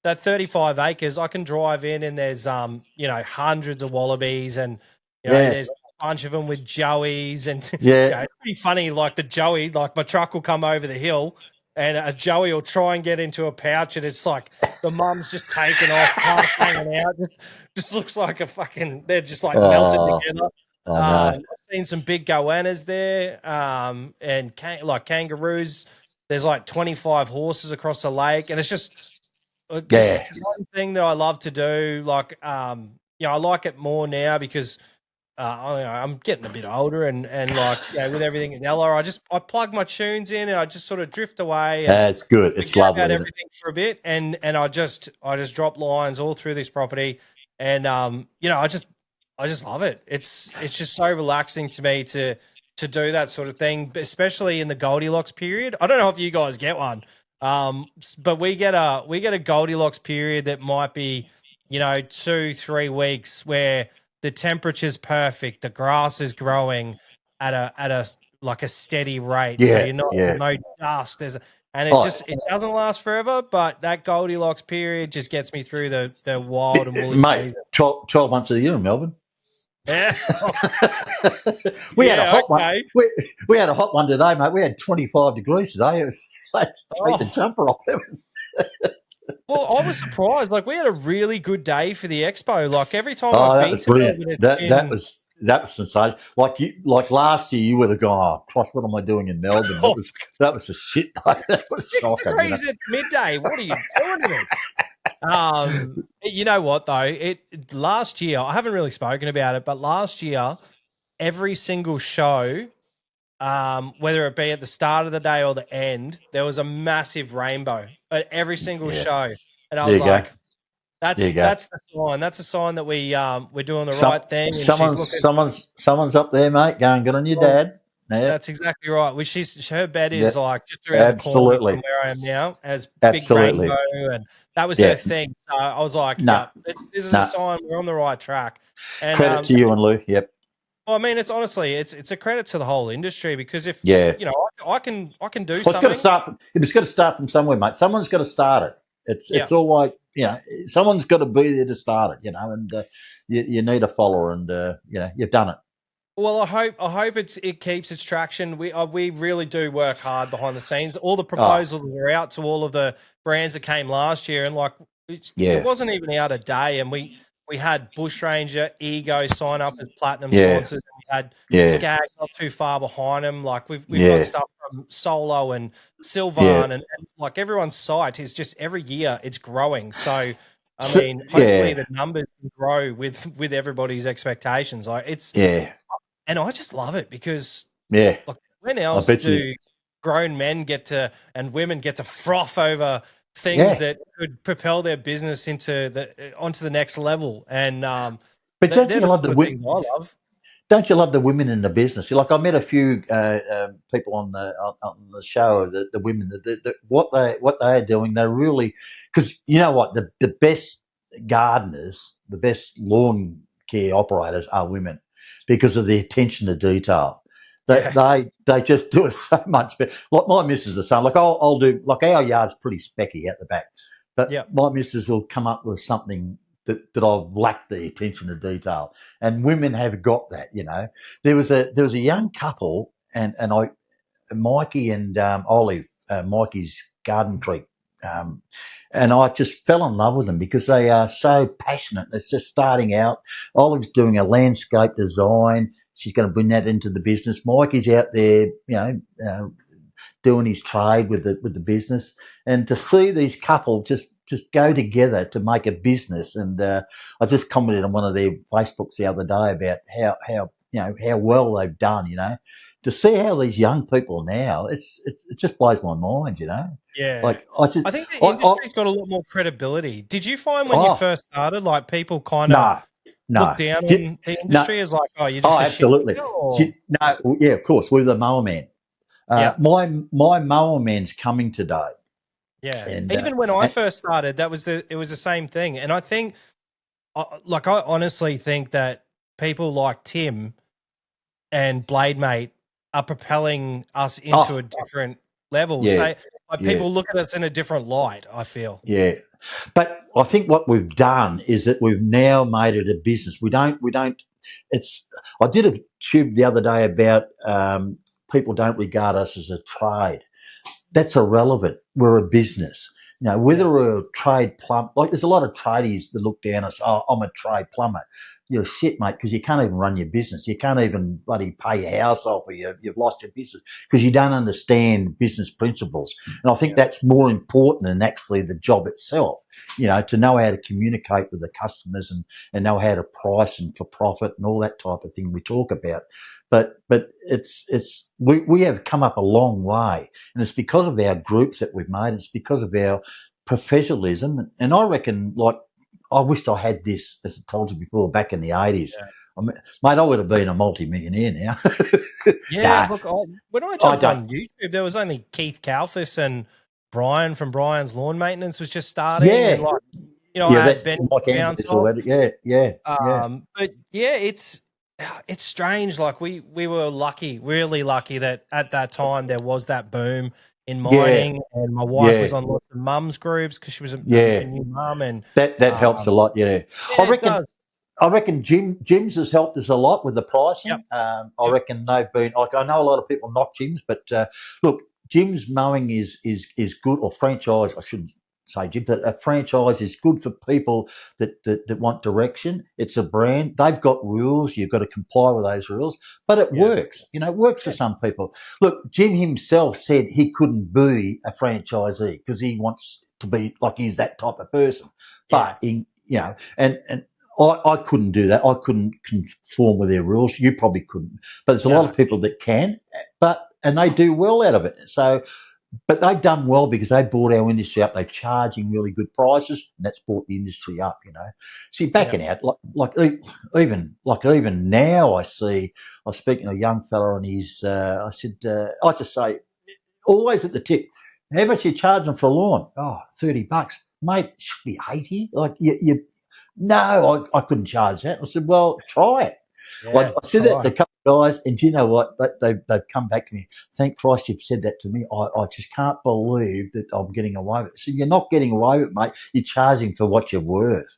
that 35 acres, I can drive in and there's, hundreds of wallabies and, there's bunch of them with Joeys, and Yeah. it's pretty funny. Like the Joey, like my truck will come over the hill, and a Joey will try and get into a pouch, and it's like the mum's just taken off, half hanging out. Just looks like a fucking. They're just like melted together. I know. I've seen some big goannas there, and like kangaroos. There's like 25 horses across the lake, and it's just one thing that I love to do. Like, I like it more now because I'm getting a bit older, and like with everything in Ella, I plug my tunes in and I just sort of drift away. And it's good. It's lovely. About everything for a bit, and I just drop lines all through this property, and I just love it. It's just so relaxing to me to do that sort of thing, especially in the Goldilocks period. I don't know if you guys get one, but we get a Goldilocks period that might be 2-3 weeks where the temperature's perfect, the grass is growing at a like a steady rate, so you're not no dust. It doesn't last forever, but that Goldilocks period just gets me through the wild and woolly. Mate, 12 months of the year in Melbourne. Yeah. we had a hot one. We had a hot one today, mate. We had 25 degrees today. It was take the jumper off. Well, I was surprised. Like, we had a really good day for the expo. Like, every time I've been to Melbourne, that was sensational. Like last year, you would have gone, "Oh, Christ, what am I doing in Melbourne?" That was a shit day. That was 6 shocking, degrees at midday. What are you doing to it? You know what though? Last year, I haven't really spoken about it, but last year, every single show, whether it be at the start of the day or the end, there was a massive rainbow at every single show, and I was like, "That's the sign. That's a sign that we're doing the right thing." And someone's up there, mate, going good on your dad. Yeah. That's exactly right. Well, her bed is like just around the corner from where I am now, as big rainbow, and that was her thing. So I was like, this is a sign we're on the right track. And credit to you and Lou. Yep. Well, I mean, it's honestly, it's a credit to the whole industry, because if I can do something. It's got to start from somewhere, mate. Someone's got to start it. It's all like, someone's got to be there to start it, and you need a follower, and you've done it. Well, I hope it keeps its traction. We really do work hard behind the scenes. All the proposals are out to all of the brands that came last year, and it wasn't even out a day. And we had Bushranger, Ego sign up as platinum sponsors. And we had Skag not too far behind them. Like we've got stuff from Solo and Sylvan, and like everyone's site is just every year it's growing. So I mean, hopefully the numbers can grow with everybody's expectations. Like it's and I just love it because like, when else do grown men and women get to froth over things that could propel their business onto the next level? And but don't you love the women? I love. Don't you love the women in the business? Like I met a few people on the show, the women, what they're doing. They're really, because you know what, the best gardeners, the best lawn care operators are women, because of the attention to detail. They just do it so much better. Like my missus is saying, like I'll do, like our yard's pretty specky at the back, but my missus will come up with something that I've lacked the attention to detail, and women have got that. There was a young couple, and Mikey and Olive, Mikey's Garden Creek. And I just fell in love with them because they are so passionate. It's just starting out. Olive's doing a landscape design. She's going to bring that into the business. Mikey's out there, doing his trade with the business. And to see these couple just go together to make a business. And I just commented on one of their Facebooks the other day about how well they've done. To see how these young people now, it just blows my mind. Yeah. Like I think the industry's got a lot more credibility. Did you find when you first started, like people kind of look down on the industry as like, you're just absolutely. Of course, we're the Mower Man. My Mower Man's coming today. Yeah. And even when I first started, it was the same thing. And I think, I honestly think that people like Tim and Blademate are propelling us into a different level. So people look at us in a different light, I feel. Yeah. But I think what we've done is that we've now made it a business. We don't it's. I did a tube the other day about people don't regard us as a trade. That's irrelevant. We're a business. Whether we're a trade plumber, like there's a lot of tradies that look down at us, oh, I'm a trade plumber. You're shit, mate, because you can't even run your business. You can't even bloody pay your house off, or you've lost your business because you don't understand business principles. And I think that's more important than actually the job itself, to know how to communicate with the customers and know how to price and for profit and all that type of thing we talk about. But we have come up a long way, and it's because of our groups that we've made. It's because of our professionalism, and I reckon, like, I wished I had this, as I told you before, back in the 80s. Yeah. Mate, I would have been a multi-millionaire now. Yeah, look, when I jumped on YouTube, there was only Keith Kalfas and Brian from Brian's Lawn Maintenance was just starting. Yeah. And like, I had Ben bounce off. Yeah. But yeah, it's strange. Like we were lucky, really lucky that at that time there was that boom in mining, and my wife was on lots of mums groups because she was a new mum, and that helps a lot. Yeah, I reckon gyms has helped us a lot with the pricing. Yep. I reckon they've been like, I know a lot of people knock gyms, but look, gyms mowing is good, or franchise. I shouldn't say gym, but a franchise is good for people that want direction. It's a brand. They've got rules. You've got to comply with those rules, but it works. It works for some people. Look, Jim himself said he couldn't be a franchisee because he wants to be like, he's that type of person. But and I couldn't do that. I couldn't conform with their rules. You probably couldn't. But there's a lot of people that can, and they do well out of it. So, but they've done well because they brought our industry up. They're charging really good prices, and that's brought the industry up. See, backing out, even now, I was speaking to a young fella, and I said, I just say, always at the tip, how much you charging for a lawn? Oh, $30, mate. It should be 80. Like no, I couldn't charge that. I said, well, try it. I said that to a couple of guys, and do you know what? They've come back to me. Thank Christ you've said that to me. I just can't believe that I'm getting away with it. So you're not getting away with it, mate. You're charging for what you're worth,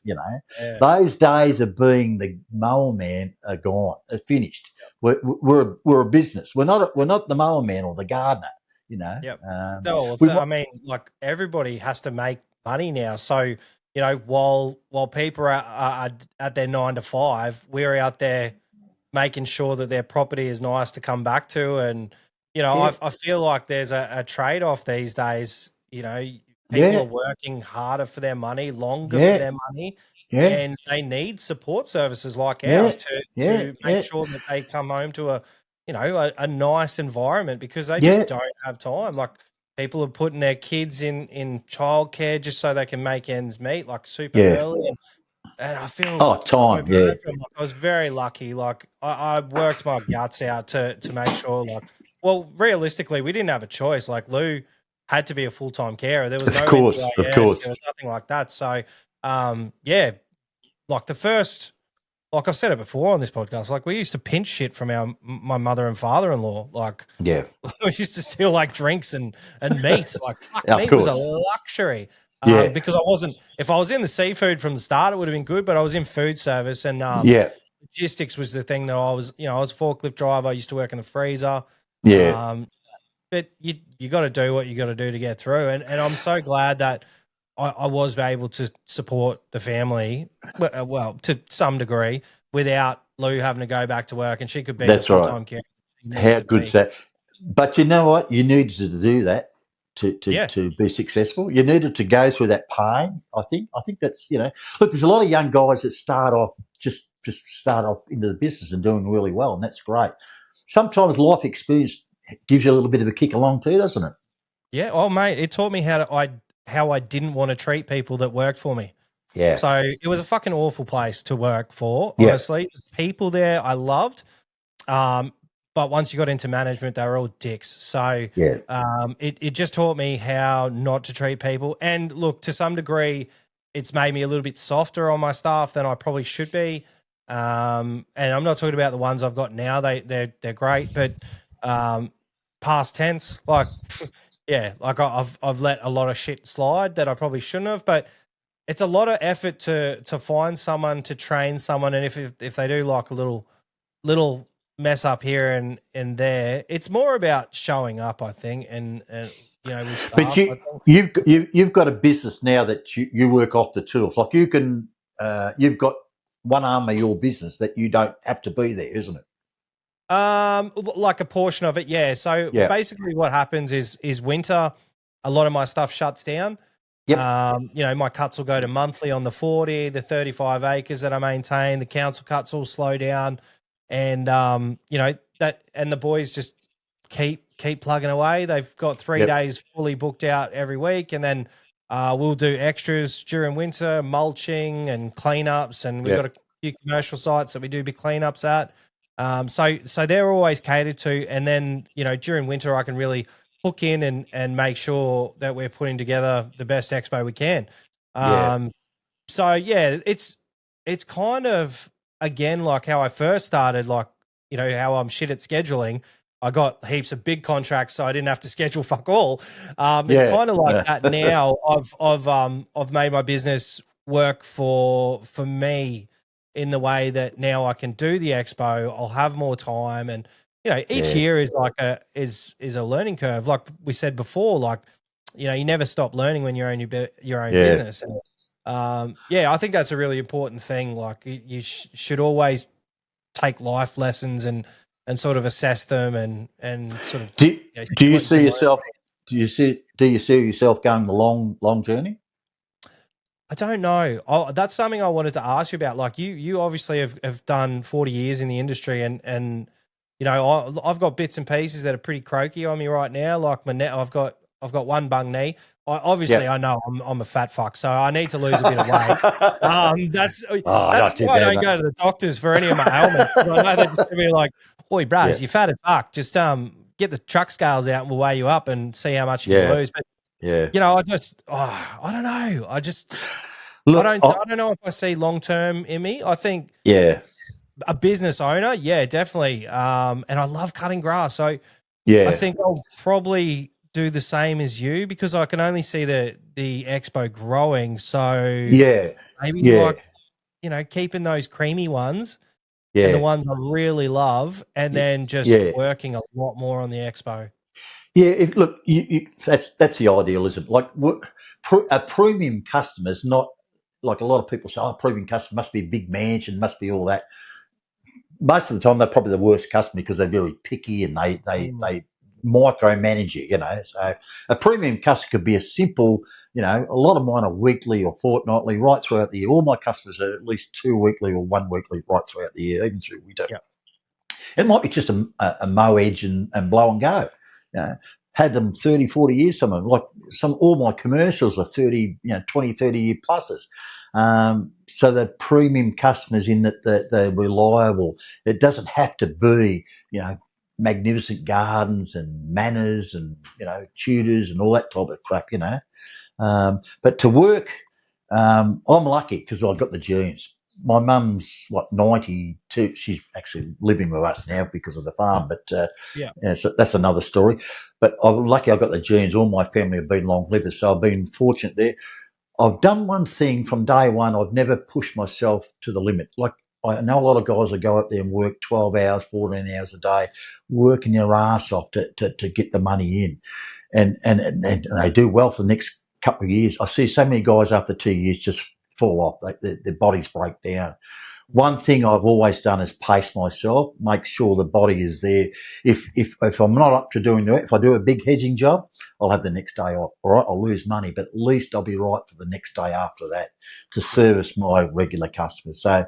Those days of being the mower man are gone. They're finished. We're a business. We're not the mower man or the gardener, Yep. I mean, like, everybody has to make money now. So, while people are at their 9 to 5, we're out there making sure that their property is nice to come back to. And, I feel like there's a trade-off these days. People are working harder for their money, longer for their money, and they need support services like ours to make sure that they come home to a nice environment, because they just don't have time. Like, people are putting their kids in childcare just so they can make ends meet, like, super early. And I feel time. I was very lucky. Like, I worked my guts out to make sure, like, well, realistically, we didn't have a choice. Like, Lou had to be a full-time carer. There was no NDIS, there was nothing like that. So, like the first, like I've said it before on this podcast, like, we used to pinch shit from my mother and father-in-law. Like, we used to steal like drinks and meat. Like, meat was a luxury. Because if I was in the seafood from the start, it would have been good, but I was in food service, and logistics was the thing that I was a forklift driver. I used to work in the freezer. But you got to do what you got to do to get through. And I'm so glad that I was able to support the family, well, to some degree, without Lou having to go back to work, and she could be the full-time carer. How good's that? But you know what? You needed to do that to be successful. You needed to go through that pain. I think that's, look, there's a lot of young guys that start off just start off into the business and doing really well, and that's great. Sometimes life experience gives you a little bit of a kick along too, doesn't it? Yeah. Oh, mate, it taught me how I didn't want to treat people that worked for me. Yeah. So it was a fucking awful place to work for, honestly. People there I loved. But once you got into management, they were all dicks. So it just taught me how not to treat people. And look, to some degree, it's made me a little bit softer on my staff than I probably should be. And I'm not talking about the ones I've got now. They're great, but past tense, like, like I've let a lot of shit slide that I probably shouldn't have. But it's a lot of effort to find someone, to train someone, and if they do like a little mess up here and there, it's more about showing up, I think, and with But staff. I think. you've got a business now that you work off the tools. Like you can, you've got one arm of your business that you don't have to be there, isn't it? Like a portion of it, yeah. So Yeah. basically, what happens is winter, a lot of my stuff shuts down. Yep. My cuts will go to monthly on the 40, the 35 acres that I maintain. The council cuts will slow down, and that, and the boys just keep plugging away. They've got 3 Yep. days fully booked out every week, and then we'll do extras during winter, mulching and cleanups, and we've Yep. got a few commercial sites that we do big cleanups at. So they're always catered to, and then during winter I can really hook in and make sure that we're putting together the best expo we can. So yeah, it's kind of again like how I first started, like how I'm shit at scheduling. I got heaps of big contracts, so I didn't have to schedule fuck all. It's kind of like that now. I've made my business work for me in the way that now I can do the expo. I'll have more time, and each year is like is a learning curve. Like we said before, like you never stop learning when you own your own business. And, I think that's a really important thing. Like you should always take life lessons and sort of assess them and sort of. Do you see yourself? Do you see yourself going the long journey? I don't know. That's something I wanted to ask you about. Like you obviously have done 40 years in the industry, and I've got bits and pieces that are pretty croaky on me right now. Like my neck, I've got one bung knee. I know I'm a fat fuck, so I need to lose a bit of weight. That's why I don't go to the doctors for any of my ailments. I know they're just gonna be like, "Oi, Braz, you're fat as fuck. Just get the truck scales out and we'll weigh you up and see how much you can lose." But I just, I don't know. I just, look, I don't know if I see long term in me. I think, a business owner, definitely. And I love cutting grass, so I think I'll probably do the same as you because I can only see the expo growing. So maybe like keeping those creamy ones and the ones I really love, and then just working a lot more on the expo. Yeah, look, that's the ideal, isn't it? Like a premium customer is not like a lot of people say. Oh, premium customer must be a big mansion, must be all that. Most of the time, they're probably the worst customer because they're very picky and they micromanage you. So a premium customer could be a simple. A lot of mine are weekly or fortnightly, right throughout the year. All my customers are at least 2 weekly or 1 weekly, right throughout the year, even through winter. Yep. It might be just a mow edge and blow and go. Had them 30, 40 years, some of them. Like all my commercials are 30, 20, 30 year pluses. So the premium customers in that they're reliable. It doesn't have to be, magnificent gardens and manors and, tutors and all that type of crap, But to work, I'm lucky because I've got the genes. My mum's 92. She's actually living with us now because of the farm, but so that's another story. But I'm lucky I've got the genes. All my family have been long livers, so I've been fortunate there. I've done one thing from day one. I've never pushed myself to the limit. Like I know a lot of guys that go up there and work 12 hours, 14 hours a day, working their ass off to get the money in, and they do well for the next couple of years. I see so many guys after 2 years just fall off. Their bodies break down. One thing I've always done is pace myself, make sure the body is there. If I'm not up to doing it, if I do a big hedging job, I'll have the next day off. All right, I'll lose money, but at least I'll be right for the next day after that to service my regular customers. So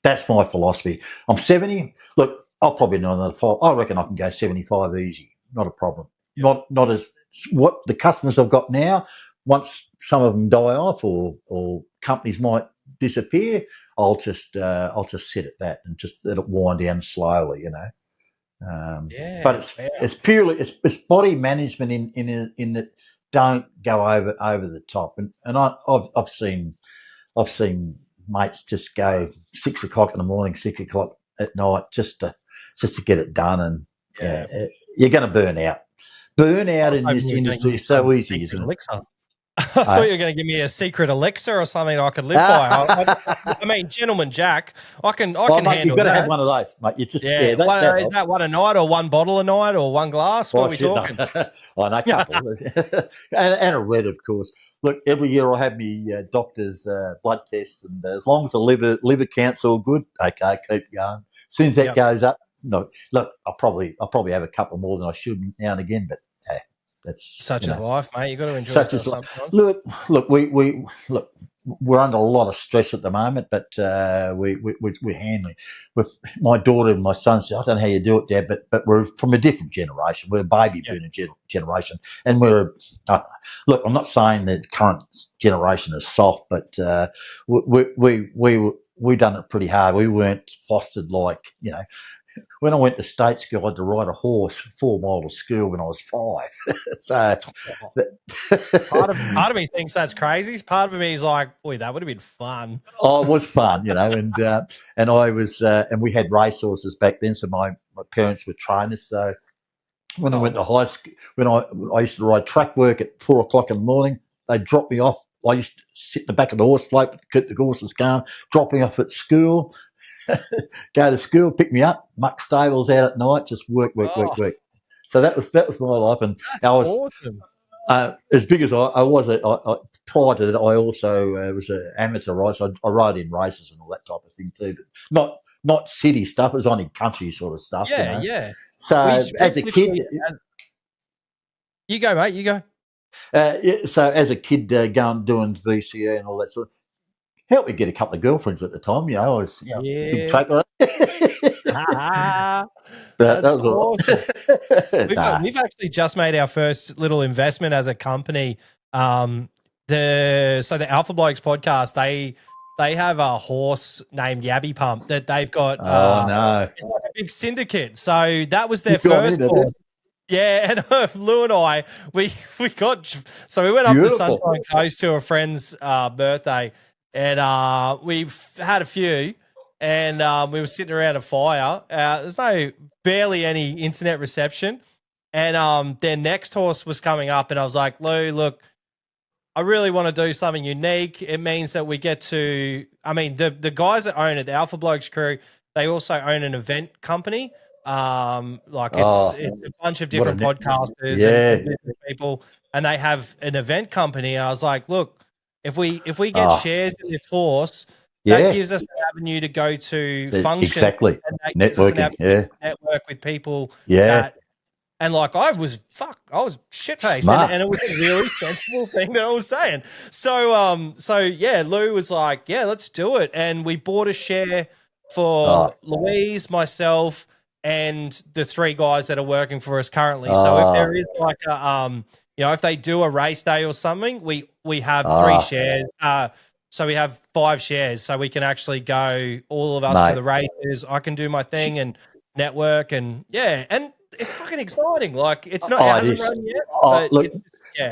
that's my philosophy. I'm 70. Look, I'll probably know another 5. I reckon I can go 75 easy. Not a problem. Not as what the customers I've got now. Once some of them die off or companies might disappear, I'll just sit at that and just let it wind down slowly, But it's purely it's body management in that don't go over the top. And I've seen mates just go 6 o'clock in the morning, 6 o'clock at night just to get it done, and you're going to burn out. Burn out in this industry is so easy, isn't it? Elixir. I thought you were going to give me a secret elixir or something I could live by. I mean, Gentleman Jack, I can mate, handle you've got to that. have one of those, mate. You just Is that one a night or one bottle a night or one glass? What are we talking? No. I know, a couple. and a red, of course. Look, every year I have me doctor's blood tests, and as long as the liver count's all good, okay, keep going. As soon as that goes up, no, look, I'll probably have a couple more than I should now and again, but that's such as life, mate. You got to enjoy it sometimes. Look, we're under a lot of stress at the moment, but we're handling. With my daughter and my son, I don't know how you do it, Dad, but we're from a different generation. We're a baby boomer generation, and we're look. I'm not saying that the current generation is soft, but we done it pretty hard. We weren't fostered like, you know. When I went to state school, I had to ride a horse 4 miles to school when I was 5. So part of me thinks that's crazy. Part of me is like, boy, that would have been fun. Oh, it was fun, you know, and I was, and we had racehorses back then. So my parents were trainers. So when I went to high school, when I used to ride track work at 4 o'clock in the morning, they'd drop me off. I used to sit in the back of the horse float, keep the horses going, drop me off at school, go to school, pick me up, muck stables out at night, just work. So that was my life, and that's awesome. As big as I was, prior to that, I also was an amateur rider. I rode in races and all that type of thing too, but not city stuff. It was only country sort of stuff. Yeah, you know? yeah. So as a kid, you go, mate. You go. So as a kid, going doing VCA and all that sort of, helped me get a couple of girlfriends at the time. You know, I was big track rider. That's awesome. We've actually just made our first little investment as a company. The Alpha Blokes podcast, they have a horse named Yabby Pump that they've got. It's like a big syndicate. So that was their first horse. Yeah, and Lou and I, we went up the Sunshine Coast to a friend's birthday, and we've had a few, and we were sitting around a fire. There's barely any internet reception, and their next horse was coming up, and I was like, Lou, look, I really want to do something unique. It means that we get to, I mean, the guys that own it, the Alpha Blokes crew, they also own an event company. It's a bunch of different podcasters and business people, and they have an event company. And I was like, look, if we get shares in this horse, that gives us an avenue to go to function. Exactly. And that networking. Gives us an avenue to network with people. And like I was shit-faced, and it was a really sensible thing that I was saying. So Lou was like, yeah, let's do it. And we bought a share for Louise, myself, and the 3 guys that are working for us currently. So if there is like a, if they do a race day or something, we have 3 shares. So we have 5 shares, so we can actually go, all of us, to the races. I can do my thing and network, and and it's fucking exciting. Like it's not, it hasn't run yet,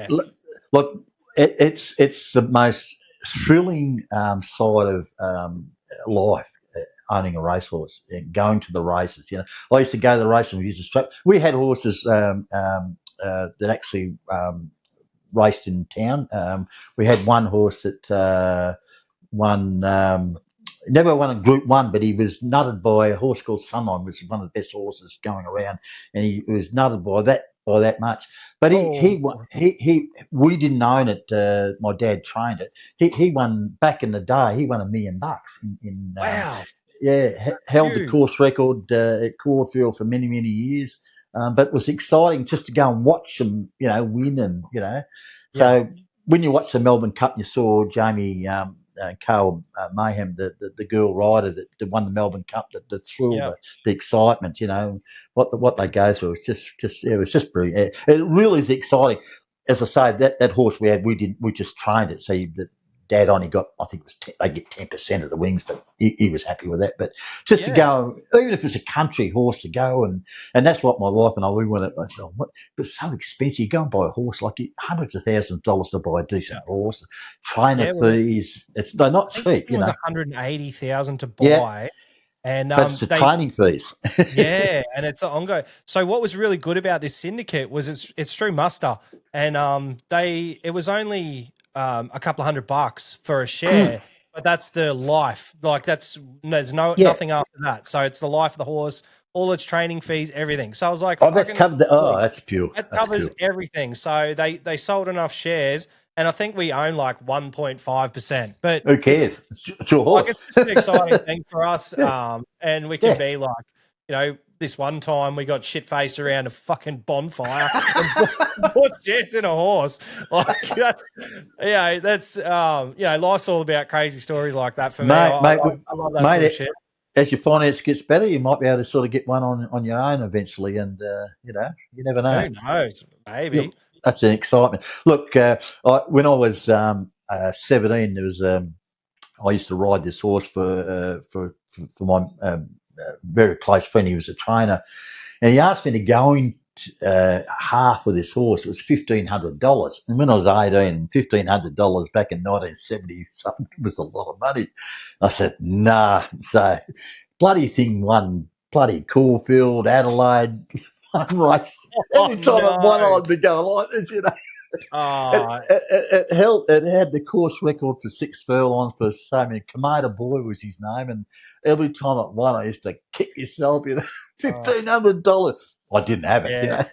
but look, it's the most thrilling side of life. Owning a racehorse and going to the races, you know, I used to go to the races. We used to strap. We had horses that actually raced in town. We had one horse that never won a Group 1, but he was nutted by a horse called Sunline, which is one of the best horses going around, and he was nutted by that much. But we didn't own it. My dad trained it. He won back in the day. He won $1 million in wow. Held the course record at Caulfield for many, many years. But it was exciting just to go and watch him, you know, win, and, you know. So when you watch the Melbourne Cup and you saw Jamie Carl Mayhem, the girl rider that won the Melbourne Cup, the thrill, the excitement, you know, what they go through, it was just brilliant. It really is exciting. As I say, that horse we just trained it. So Dad only got, I think they get 10% of the wings, but he was happy with that. But just to go, even if it's a country horse, to go and that's what my wife and I, we went. I said, "What? It's so expensive. You go and buy a horse, like hundreds of thousands of dollars to buy a decent horse, trainer fees. They're not cheap, you know. $180,000 to buy. And That's the training fees. yeah, and it's ongoing. So what was really good about this syndicate was it's through Muster, and it was only a couple of $100 for a share, but that's the life. Like there's nothing after that. So it's the life of the horse, all its training fees, everything. So I was like, Oh, that's covered. That's pure. That That's covers cool. everything. So they sold enough shares, and I think we own like 1.5%. But Who cares? It's your like horse. it's just an exciting thing for us. Yeah. And we can be like, this one time we got shit faced around a fucking bonfire and bought shares in a horse. Like that's life's all about crazy stories like that for me. I love that sort of shit. As your finance gets better, you might be able to sort of get one on your own eventually, and you never know. Who knows? Maybe. Look, that's an excitement. Look, when I was 17, there was I used to ride this horse for my very close friend. He was a trainer, and he asked me to go in half with this horse. It was $1,500, and when I was 18, $1,500 back in 1970 something was a lot of money. I said, nah. So bloody thing won bloody Caulfield, Adelaide, one race. Every time it won, I'd be going like this, It had the course record for 6 furlongs for so many. Kamada Boy was his name, and every time it won, I used to kick myself, $1,500. I didn't have it,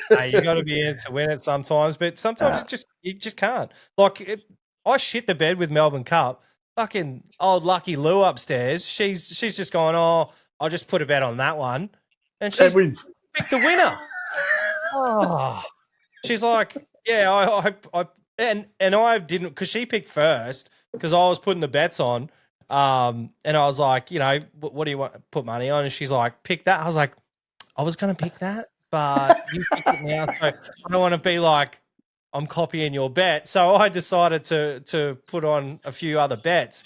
Hey, you got to be in to win it sometimes, but sometimes you just can't. Like I shit the bed with Melbourne Cup. Fucking old Lucky Lou upstairs. She's just going, oh, I'll just put a bet on that one, and she wins. Picked the winner. Oh, she's like, yeah, I didn't, because she picked first because I was putting the bets on, and I was like, what do you want to put money on? And she's like, pick that. I was like, I was going to pick that, but you picked it now, so I don't want to be like I'm copying your bet. So I decided to put on a few other bets,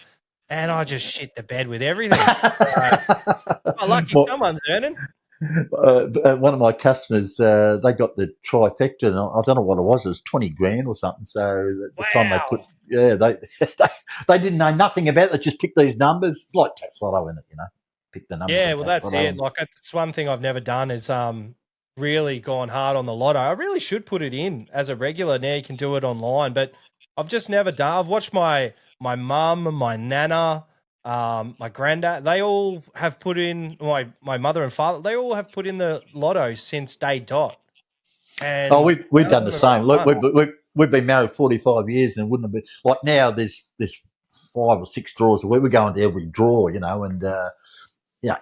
and I just shit the bed with everything. Lucky someone's earning. One of my customers, they got the trifecta, and I don't know what it was. It was 20 grand or something. So the time they put, they didn't know nothing about it. They just picked these numbers like Tassotto in it, pick the numbers. Yeah, well, that's it. Like that's one thing I've never done is really gone hard on the lotto. I really should put it in as a regular. Now you can do it online, but I've just never done. I've watched my mum, my nana, my granddad. They all have put in my mother and father. They all have put in the lotto since day dot. And we've done the same. Look, we've been married 45 years, and it wouldn't have been like now. There's 5 or 6 draws a week. We're going to every draw, and.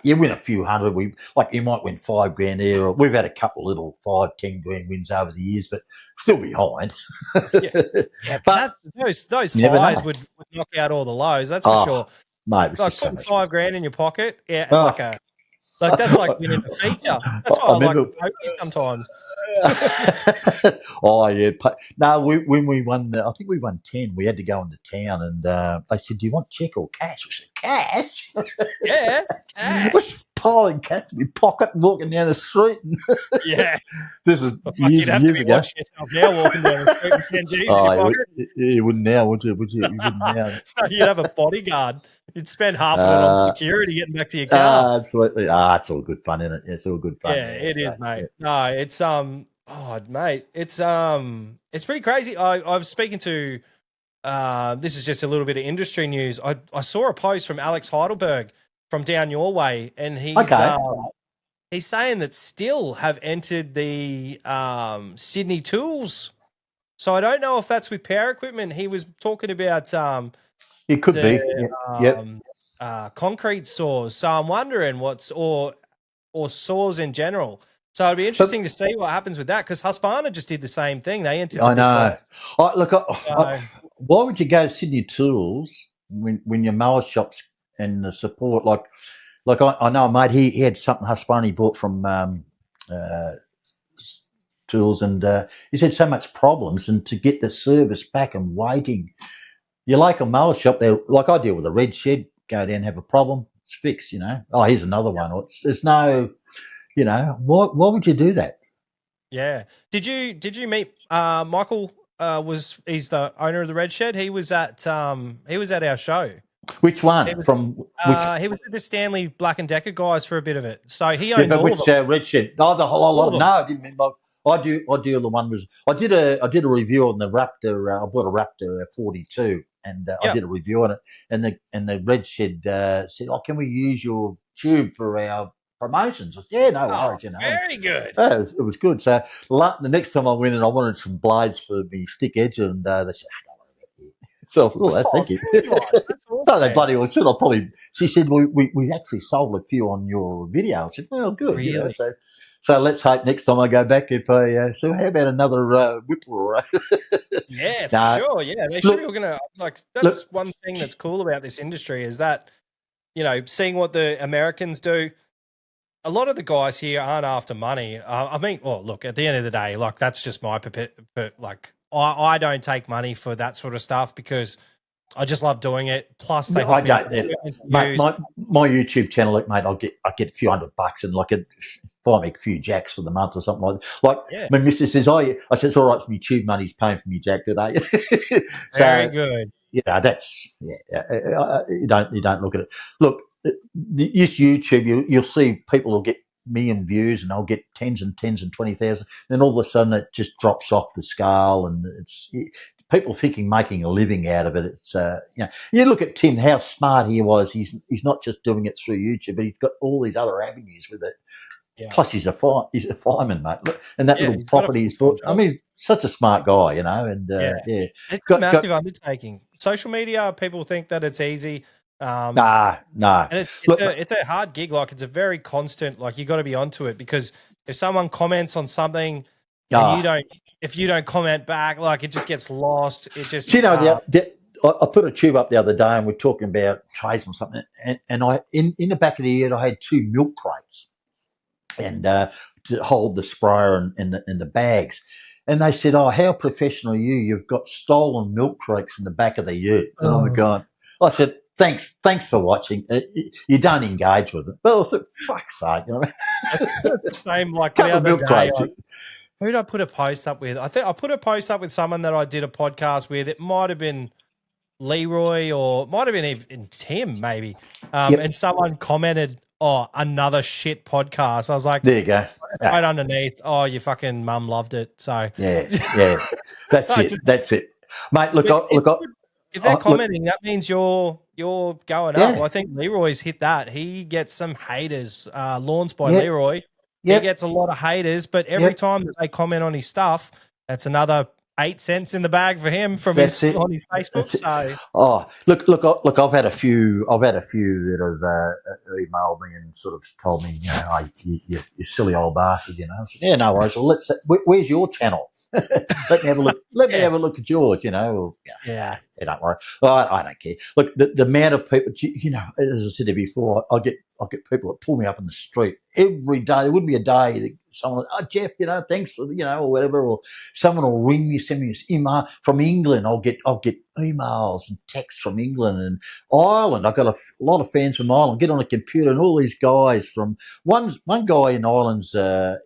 You win a few hundred. You might win 5 grand here. Or we've had a couple little 5, 10 grand wins over the years, but still behind. But those highs would knock out all the lows. That's for sure, mate. Like putting 5 grand in your pocket, that's like winning a feature. That's why I like poker sometimes. Oh yeah, no. When we won, I think we won 10. We had to go into town, and they said, "Do you want cheque or cash?" We said, "Cash." Yeah, cash. We're piling cash in my pocket, walking down the street. Yeah, this is years and years ago. Watching yourself now walking down the street with 10 G's in your pocket. You wouldn't now, would you? You wouldn't now. You'd have a bodyguard. You'd spend half of it on security getting back to your car. Absolutely. It's all good fun, isn't it? It's all good fun. Yeah, it is, mate. No, it's mate, it's pretty crazy. I was speaking to this is just a little bit of industry news. I saw a post from Alex Heidelberg from down your way, and he's saying that Still have entered the Sydney Tools. So I don't know if that's with power equipment. He was talking about it could be concrete saws. So I'm wondering or saws in general. So it'd be interesting to see what happens with that, because Husqvarna just did the same thing. They entered. I know. Why would you go to Sydney Tools when your mower shops and the support like I know a mate, he had something Husqvarna he bought from Tools, and he's had so much problems, and to get the service back and waiting. Your local mower shop, there, like I deal with a red shed, go down, have a problem, it's fixed, Oh, here's another one. There's no, why would you do that? Yeah. Did you meet Michael? He's the owner of the Red Shed. He was at our show. Which one? He was, From which? he was with the Stanley Black and Decker guys for a bit of it, so he Yeah, owns but all of which them. Red Shed? Oh, the whole All lot. of them. No, I didn't mean. I do. The one was I did a review on the Raptor. I bought a Raptor 42, and I did a review on it. And the Red Shed said, "Oh, can we use your tube for our promotions?" I said, "Yeah, no worries." Very good. It was good. So the next time I went in, I wanted some blades for the stick edge, and they said, so, thank you. Very nice. That's awesome. No, they bloody well should. I probably. She said, we actually sold a few on your video. I said, well, good. Really? So let's hope next time I go back, if I so how about another whipper? Yeah, for sure. Yeah, they should be going to That's one thing that's cool about this industry is that seeing what the Americans do. A lot of the guys here aren't after money. I mean, well, look, at the end of the day, that's just my I don't take money for that sort of stuff because I just love doing it. Plus, they I don't. Mate, my YouTube channel, look, mate, I get a few $100 and buy me a few jacks for the month or something like that. Like my missus says, I said, it's all right for me. Tube money's paying for me jack today. Very good. That's you don't look at it. Look, this YouTube, you'll see people will get million views and they'll get tens and 20,000. Then all of a sudden it just drops off the scale, and it's people thinking making a living out of it. It's you look at Tim, how smart he was. He's not just doing it through YouTube, but he's got all these other avenues with it. Yeah. Plus, he's a fireman, mate. Look, and that little property he's bought. I mean, he's such a smart guy, and it's a massive undertaking. Social media, people think that it's easy. Nah. And it's a hard gig. It's a very constant. You got to be onto it because if someone comments on something and if you don't comment back, it just gets lost. It just. I put a tube up the other day, and we're talking about trades or something, and I in the back of the yard I had 2 milk crates, and to hold the sprayer and the bags. And they said, "Oh, how professional are you? You've got stolen milk crates in the back of the ute." And I'm going, I said, Thanks for watching. You don't engage with it. But I said, fuck's sake. You know what I mean? It's the same the other day. Who did I put a post up with? I think I put a post up with someone that I did a podcast with. It might have been Leroy or might have been even Tim maybe. And someone commented, "Oh, another shit podcast." I was like, there you go. Right underneath, "Oh, your fucking mum loved it." So yeah. That's it. Mate, if they're commenting, that means you're going up. Well, I think Leroy's hit that. He gets some haters. Lawns by Leroy. He gets a lot of haters, but every time that they comment on his stuff, that's another 8 cents in the bag for him on his Facebook. So, look, I've had a few that have emailed me and sort of told me, you silly old bastard, I said, yeah, no worries. Well, where's your channel? Let me have a look. Let me have a look at yours. Yeah, don't worry. I don't care. Look, the amount of people. As I said before, I get people that pull me up in the street every day. There wouldn't be a day that someone, Geoff, thanks for, or whatever, or someone will ring me, send me this email from England. I'll get emails and texts from England and Ireland. I've got a lot of fans from Ireland. Get on a computer and all these guys from one guy in Ireland's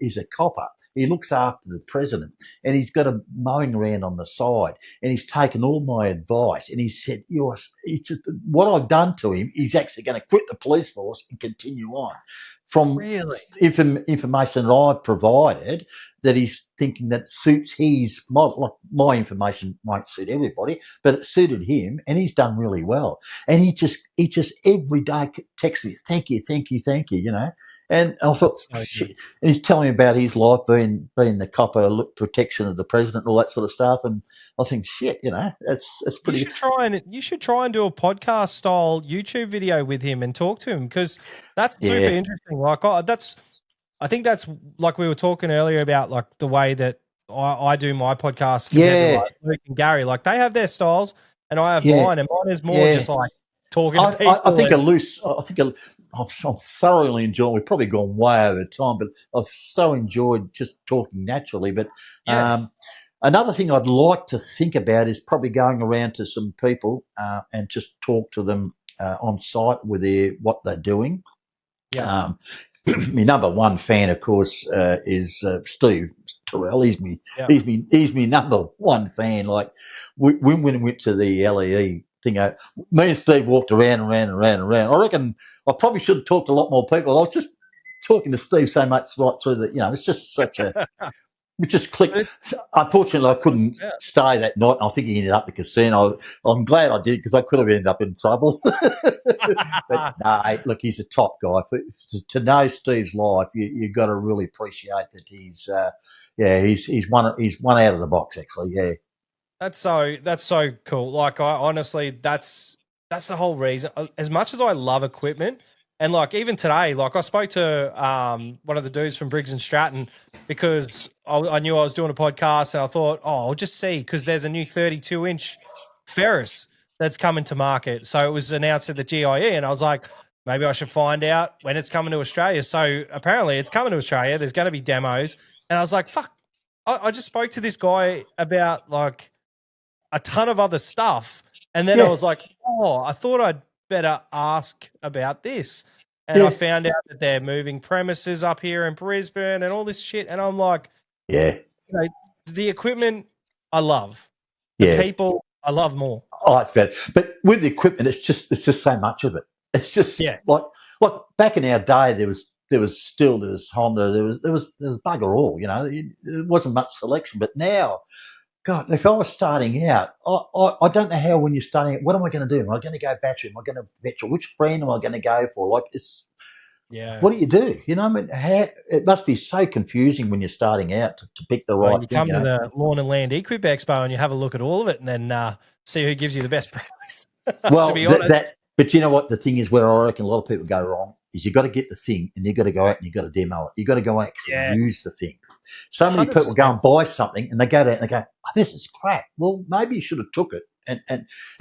is a copper. He looks after the president, and he's got a mowing around on the side, and he's taken all my advice, and he said, what I've done to him, he's actually going to quit the police force and continue on. From information that I've provided, that he's thinking that suits his model. My information won't suit everybody, but it suited him, and he's done really well. And he just every day texts me, thank you. And I thought, shit. And he's telling me about his life being the copper protection of the president and all that sort of stuff. And I think, shit, that's pretty. You should try and do a podcast style YouTube video with him and talk to him, because that's super interesting. I think that's like we were talking earlier about the way that I do my podcast compared to Luke and Gary. They have their styles and I have mine, and mine is more just talking to people. I've thoroughly enjoyed. We've probably gone way over time, but I've so enjoyed just talking naturally. But another thing I'd like to think about is probably going around to some people and just talk to them on site with what they're doing. Yeah. My number one fan, of course, is Steve Terrell. He's me number one fan. When we went to the LEE thing out. Me and Steve walked around and around and around and around. I reckon I probably should have talked to a lot more people. I was just talking to Steve so much right through that, it's just such a, we just clicked. Unfortunately, I couldn't stay that night. And I think he ended up at the casino. I'm glad I did because I could have ended up in trouble. But no, look, he's a top guy. To know Steve's life, you've got to really appreciate that he's one out of the box actually. Yeah, that's so cool. Like I honestly, that's the whole reason. As much as I love equipment. And like even today, like I spoke to one of the dudes from Briggs and Stratton because I knew I was doing a podcast and I thought, I'll just see because there's a new 32-inch Ferris that's coming to market. So it was announced at the GIE and I was like, maybe I should find out when it's coming to Australia. So apparently it's coming to Australia. There's going to be demos. And I was like, fuck, I just spoke to this guy about like a ton of other stuff. And then I was like, I thought I'd better ask about this. And I found out that they're moving premises up here in Brisbane and all this shit. And I'm like, the equipment I love. The people I love more. Oh, it's better. But with the equipment, it's just so much of it. It's just like back in our day, there was Honda, there was bugger all. There wasn't much selection. But now, God, if I was starting out, I don't know how when you're starting out, what am I going to do? Am I going to go battery? Am I going to petrol? Which brand am I going to go for? Like, what do you do? It must be so confusing when you're starting out to pick the right thing. You come to the Lawn and Land Equip Expo and you have a look at all of it and then see who gives you the best price. Well, to be honest. But you know what? The thing is where I reckon a lot of people go wrong is you've got to get the thing and you've got to go out and you've got to demo it. You've got to go out and actually use the thing. So many 100%. People go and buy something and they go there and they go, this is crap. Well, maybe you should have took it. And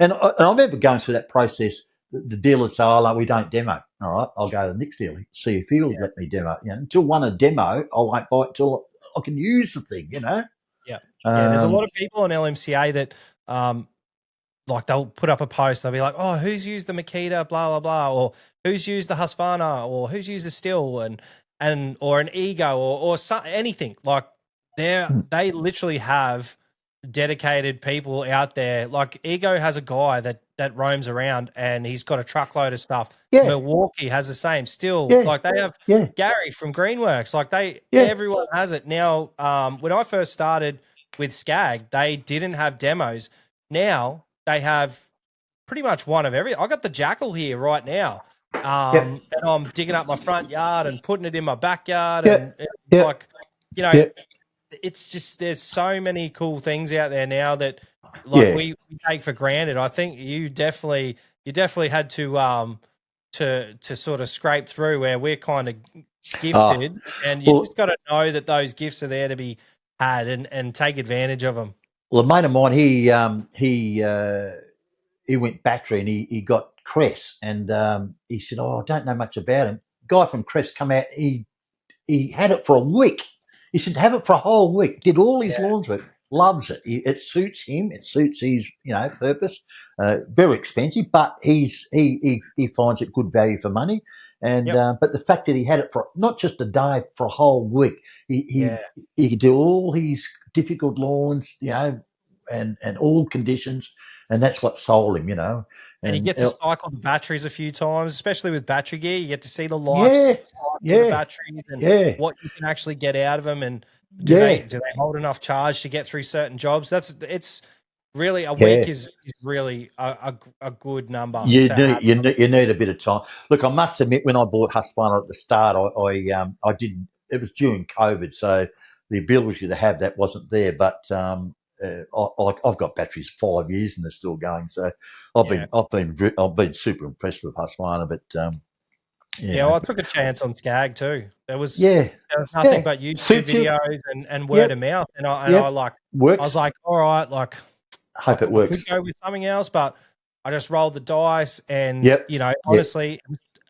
I remember going through that process. The dealer would say, we don't demo. All right, I'll go to the next dealer, see if he'll let me demo. Until one a demo, I won't buy it until I can use the thing, Yeah. There's a lot of people on LMCA that like they'll put up a post, they'll be like, who's used the Makita, blah, blah, blah, or who's used the Husqvarna, or who's used the Stihl and or an Ego or anything. Like they literally have dedicated people out there. Like Ego has a guy that roams around and he's got a truckload of stuff. Milwaukee has the same. Stihl, like they have Gary from Greenworks. Like everyone has it now. When I first started with Skag, they didn't have demos. Now they have pretty much one of every. I got the Jackal here right now. And I'm digging up my front yard and putting it in my backyard and like, it's just there's so many cool things out there now that like we take for granted. I think you definitely had to sort of scrape through where we're kind of gifted, and you just got to know that those gifts are there to be had and take advantage of them. Well, a mate of mine, he went battery and he got Cress, and he said, I don't know much about him. Guy from Cress come out, he had it for a week. He said, have it for a whole week. Did all his lawns work. Loves it. It suits him. It suits his, purpose. Very expensive, but he finds it good value for money. And but the fact that he had it for not just a day, for a whole week, he could do all his difficult lawns, and all conditions, and that's what sold him, And you get to cycle the batteries a few times, especially with battery gear. You get to see the life of the batteries and what you can actually get out of them, and do they hold enough charge to get through certain jobs? It's really a week is really a good number. You need a bit of time. Look, I must admit, when I bought Husqvarna at the start, I didn't. It was during COVID, so the ability to have that wasn't there, but. I've got batteries 5 years and they're still going. So I've been super impressed with Husqvarna. But I took a chance on Skag too. There was nothing but YouTube videos and word of mouth, and I was like, all right, like hope it works. I could go with something else, but I just rolled the dice, and honestly,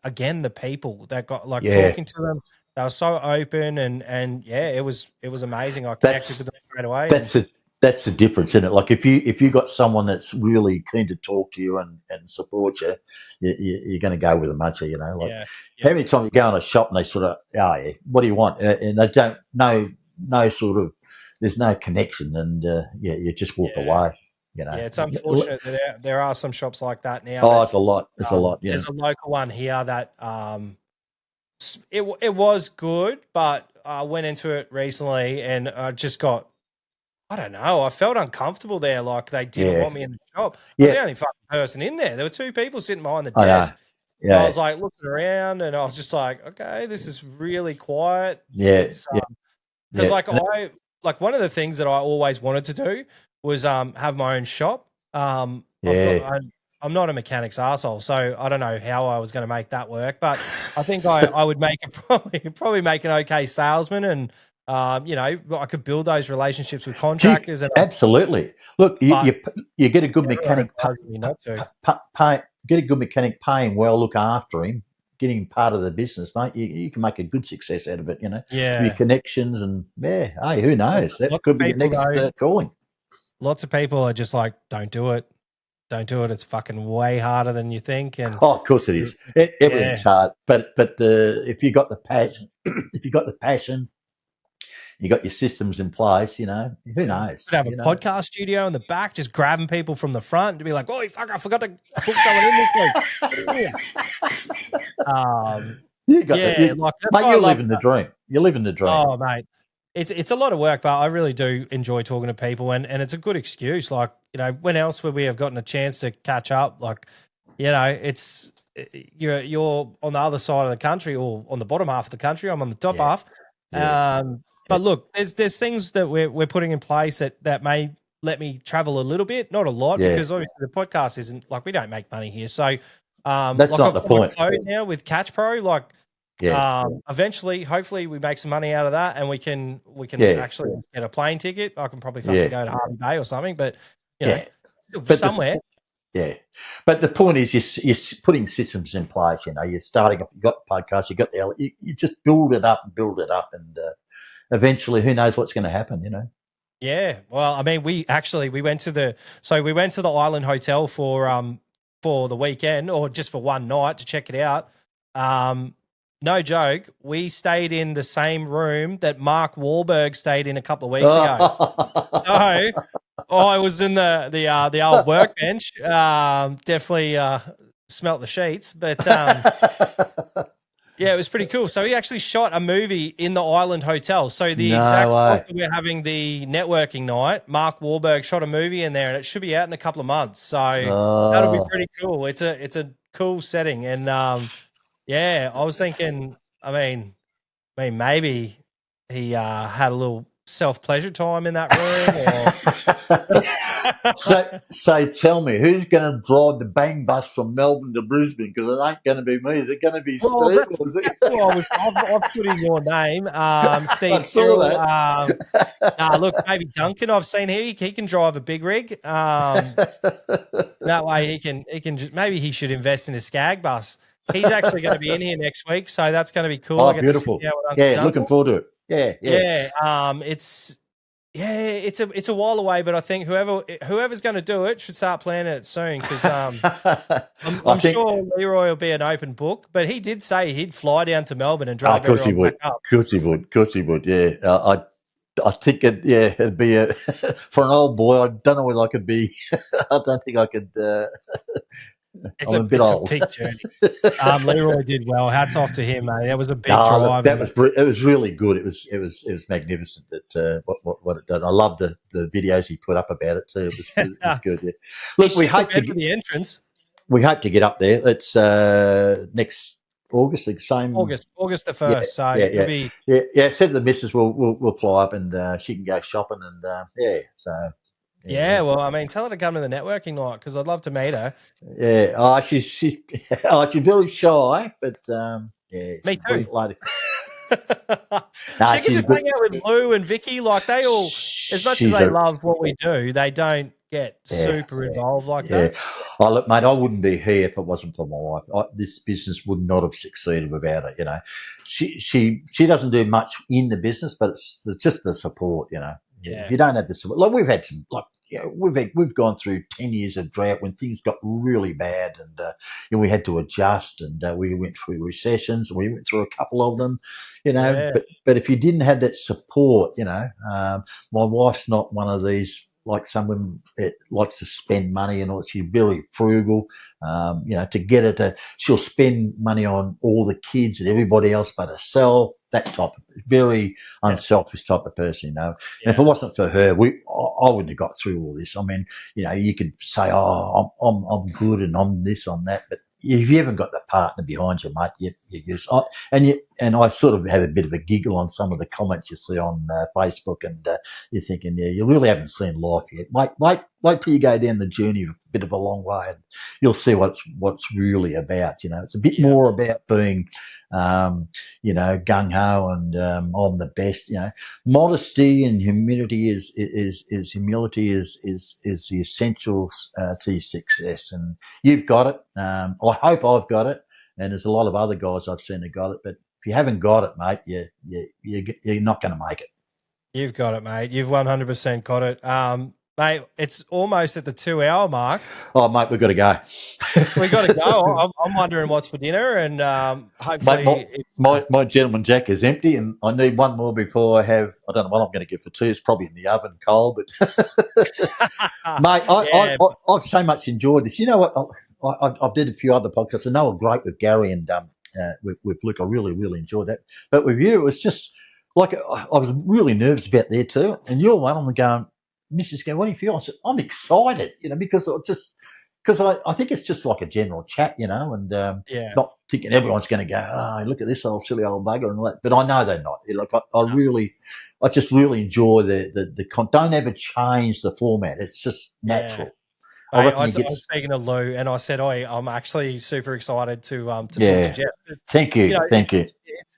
again, the people that got talking to them. They were so open, and it was amazing. I connected with them straight away. That's the difference, isn't it? Like if you got someone that's really keen to talk to you and support you, you're going to go with them, aren't you? How many times you go in a shop and they sort of, what do you want? And they don't know sort of, there's no connection, and you just walk away. You know. Yeah, it's unfortunate that there are some shops like that now. Oh, it's a lot. It's a lot. Yeah. There's a local one here that it was good, but I went into it recently and I just got, I don't know, I felt uncomfortable there. Like they didn't want me in the shop. I was the only fucking person in there. There were two people sitting behind the desk. Yeah. I was like looking around and I was just like, okay, this is really quiet. Yeah. It's because like one of the things that I always wanted to do was have my own shop. I'm not a mechanic's arsehole, so I don't know how I was going to make that work, but I think I would make it probably make an okay salesman, and I could build those relationships with contractors. Absolutely. Look, you get a good mechanic. Get a good mechanic, paying well, look after him, getting him part of the business, mate. You can make a good success out of it. Your connections and hey, who knows? That could be your next calling. Lots of people are just like, don't do it. Don't do it. It's fucking way harder than you think. And of course it is. Everything's hard. But if you got the passion, you got your systems in place, who knows? You could have a podcast studio in the back, just grabbing people from the front to be like, oh, fuck, I forgot to book someone in this week. Mate, you're living the dream. You're living the dream. Oh, mate. It's a lot of work, but I really do enjoy talking to people, and it's a good excuse. Like, when else would we have gotten a chance to catch up? Like, it's you're on the other side of the country or on the bottom half of the country. I'm on the top half. But look, there's things that we're putting in place that may let me travel a little bit, not a lot, because obviously the podcast isn't like, we don't make money here. So that's not the point. Code now with Catch Pro, like. Eventually, hopefully, we make some money out of that, and we can actually get a plane ticket. I can probably fucking go to Harvey Bay or something, but somewhere. But the point is, you're putting systems in place. You're starting up. You got the podcast. You got you just build it up, and eventually, who knows what's going to happen? Yeah. Well, I mean, we went to the Island Hotel for the weekend, or just for one night to check it out. No joke, we stayed in the same room that Mark Wahlberg stayed in a couple of weeks ago. So I was in the old workbench. Definitely smelt the sheets, but it was pretty cool. So he actually shot a movie in the Island Hotel. So the exact spot that we're having the networking night, Mark Wahlberg shot a movie in there, and it should be out in a couple of months. So that'll be pretty cool. It's a cool setting, and I was thinking, I mean, maybe he had a little self-pleasure time in that room. So tell me, who's going to drive the bang bus from Melbourne to Brisbane? Because it ain't going to be me. Is it going to be Steve? I've put in your name, Steve. I saw that. Look, maybe Duncan. I've seen he can drive a big rig. That way he can just, maybe he should invest in a Skag bus. He's actually going to be in here next week, so that's going to be cool. Oh, beautiful! Looking forward to it. It's a while away, but I think whoever's going to do it should start planning it soon, because I'm sure Leroy will be an open book. But he did say he'd fly down to Melbourne and drive everyone back up. Of course he would. Yeah, I think it'd be for an old boy. I don't know whether I could be. I don't think I could. It's a big journey. Leroy did well. Hats off to him, mate. That was a big drive. It was really good. It was magnificent. What it done. I love the videos he put up about it too. It was good. Yeah. Look, we hope to get the entrance. We hope to get up there. It's next August, the same August the 1st. So it'll be said to the missus we'll fly up and she can go shopping and so. Yeah, well, I mean, tell her to come to the networking night, because I'd love to meet her. Yeah, she's very shy, but me too. Lady. She can just hang out with Lou and Vicky, like they all, as much as they love what we do, they don't get super involved like that. Oh, look, mate, I wouldn't be here if it wasn't for my wife. This business would not have succeeded without her. She doesn't do much in the business, but it's just the support. If you don't have the support, like we've had some, we've gone through 10 years of drought when things got really bad, and we had to adjust, and we went through recessions, and we went through a couple of them, But if you didn't have that support, my wife's not one of these like someone that likes to spend money and all. She's very frugal. To get her to, she'll spend money on all the kids and everybody else but herself. That type of very unselfish type of person, And if it wasn't for her, I wouldn't have got through all this. I mean, you could say, "Oh, I'm good and I'm this, I'm that," but if you haven't got the partner behind you, mate, and I sort of have a bit of a giggle on some of the comments you see on Facebook, and you're thinking, you really haven't seen life yet. Wait till you go down the journey a bit of a long way, and you'll see what's really about. It's a bit more about being, gung ho and I'm the best. Modesty and humility is the essentials to your success, and you've got it. I hope I've got it, and there's a lot of other guys I've seen that got it. But if you haven't got it, mate, you're not going to make it. You've got it, mate. You've 100% got it. Mate, it's almost at the 2-hour mark. Oh, mate, we've got to go. We got to go. I'm wondering what's for dinner, and hopefully, mate, my gentleman Jack is empty, and I need one more before I have. I don't know what I'm going to get for tea. It's probably in the oven, cold, but mate, I've so much enjoyed this. You know what? I've did a few other podcasts. I know I'm great with Gary and with Luke. I really, really enjoyed that. But with you, it was just like I was really nervous about there too. And you're one. I'm going, Mrs. Gary, what do you feel? I said, I'm excited, because I think it's just like a general chat, and not thinking everyone's going to go, oh, look at this old silly old bugger and all that. But I know they're not. Like I just really enjoy the don't ever change the format. It's just natural. I was speaking to Lou, and I said, I'm actually super excited to talk to Geoff. Thank you. Thank you.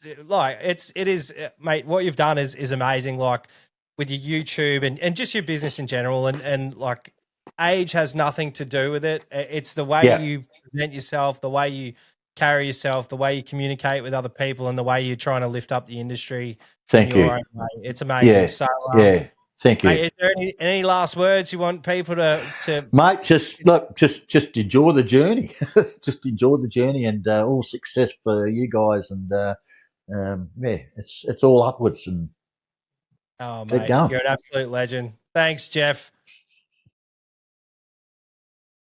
It is, mate, what you've done is amazing, like with your YouTube and just your business in general. And like age has nothing to do with it. It's the way you present yourself, the way you carry yourself, the way you communicate with other people, and the way you're trying to lift up the industry. Thank you. It's amazing. Yeah. So, thank you. Mate, is there any last words you want people to Mate, just enjoy the journey. Just enjoy the journey, and all success for you guys. And it's all upwards, and mate, you're an absolute legend. Thanks, Geoff.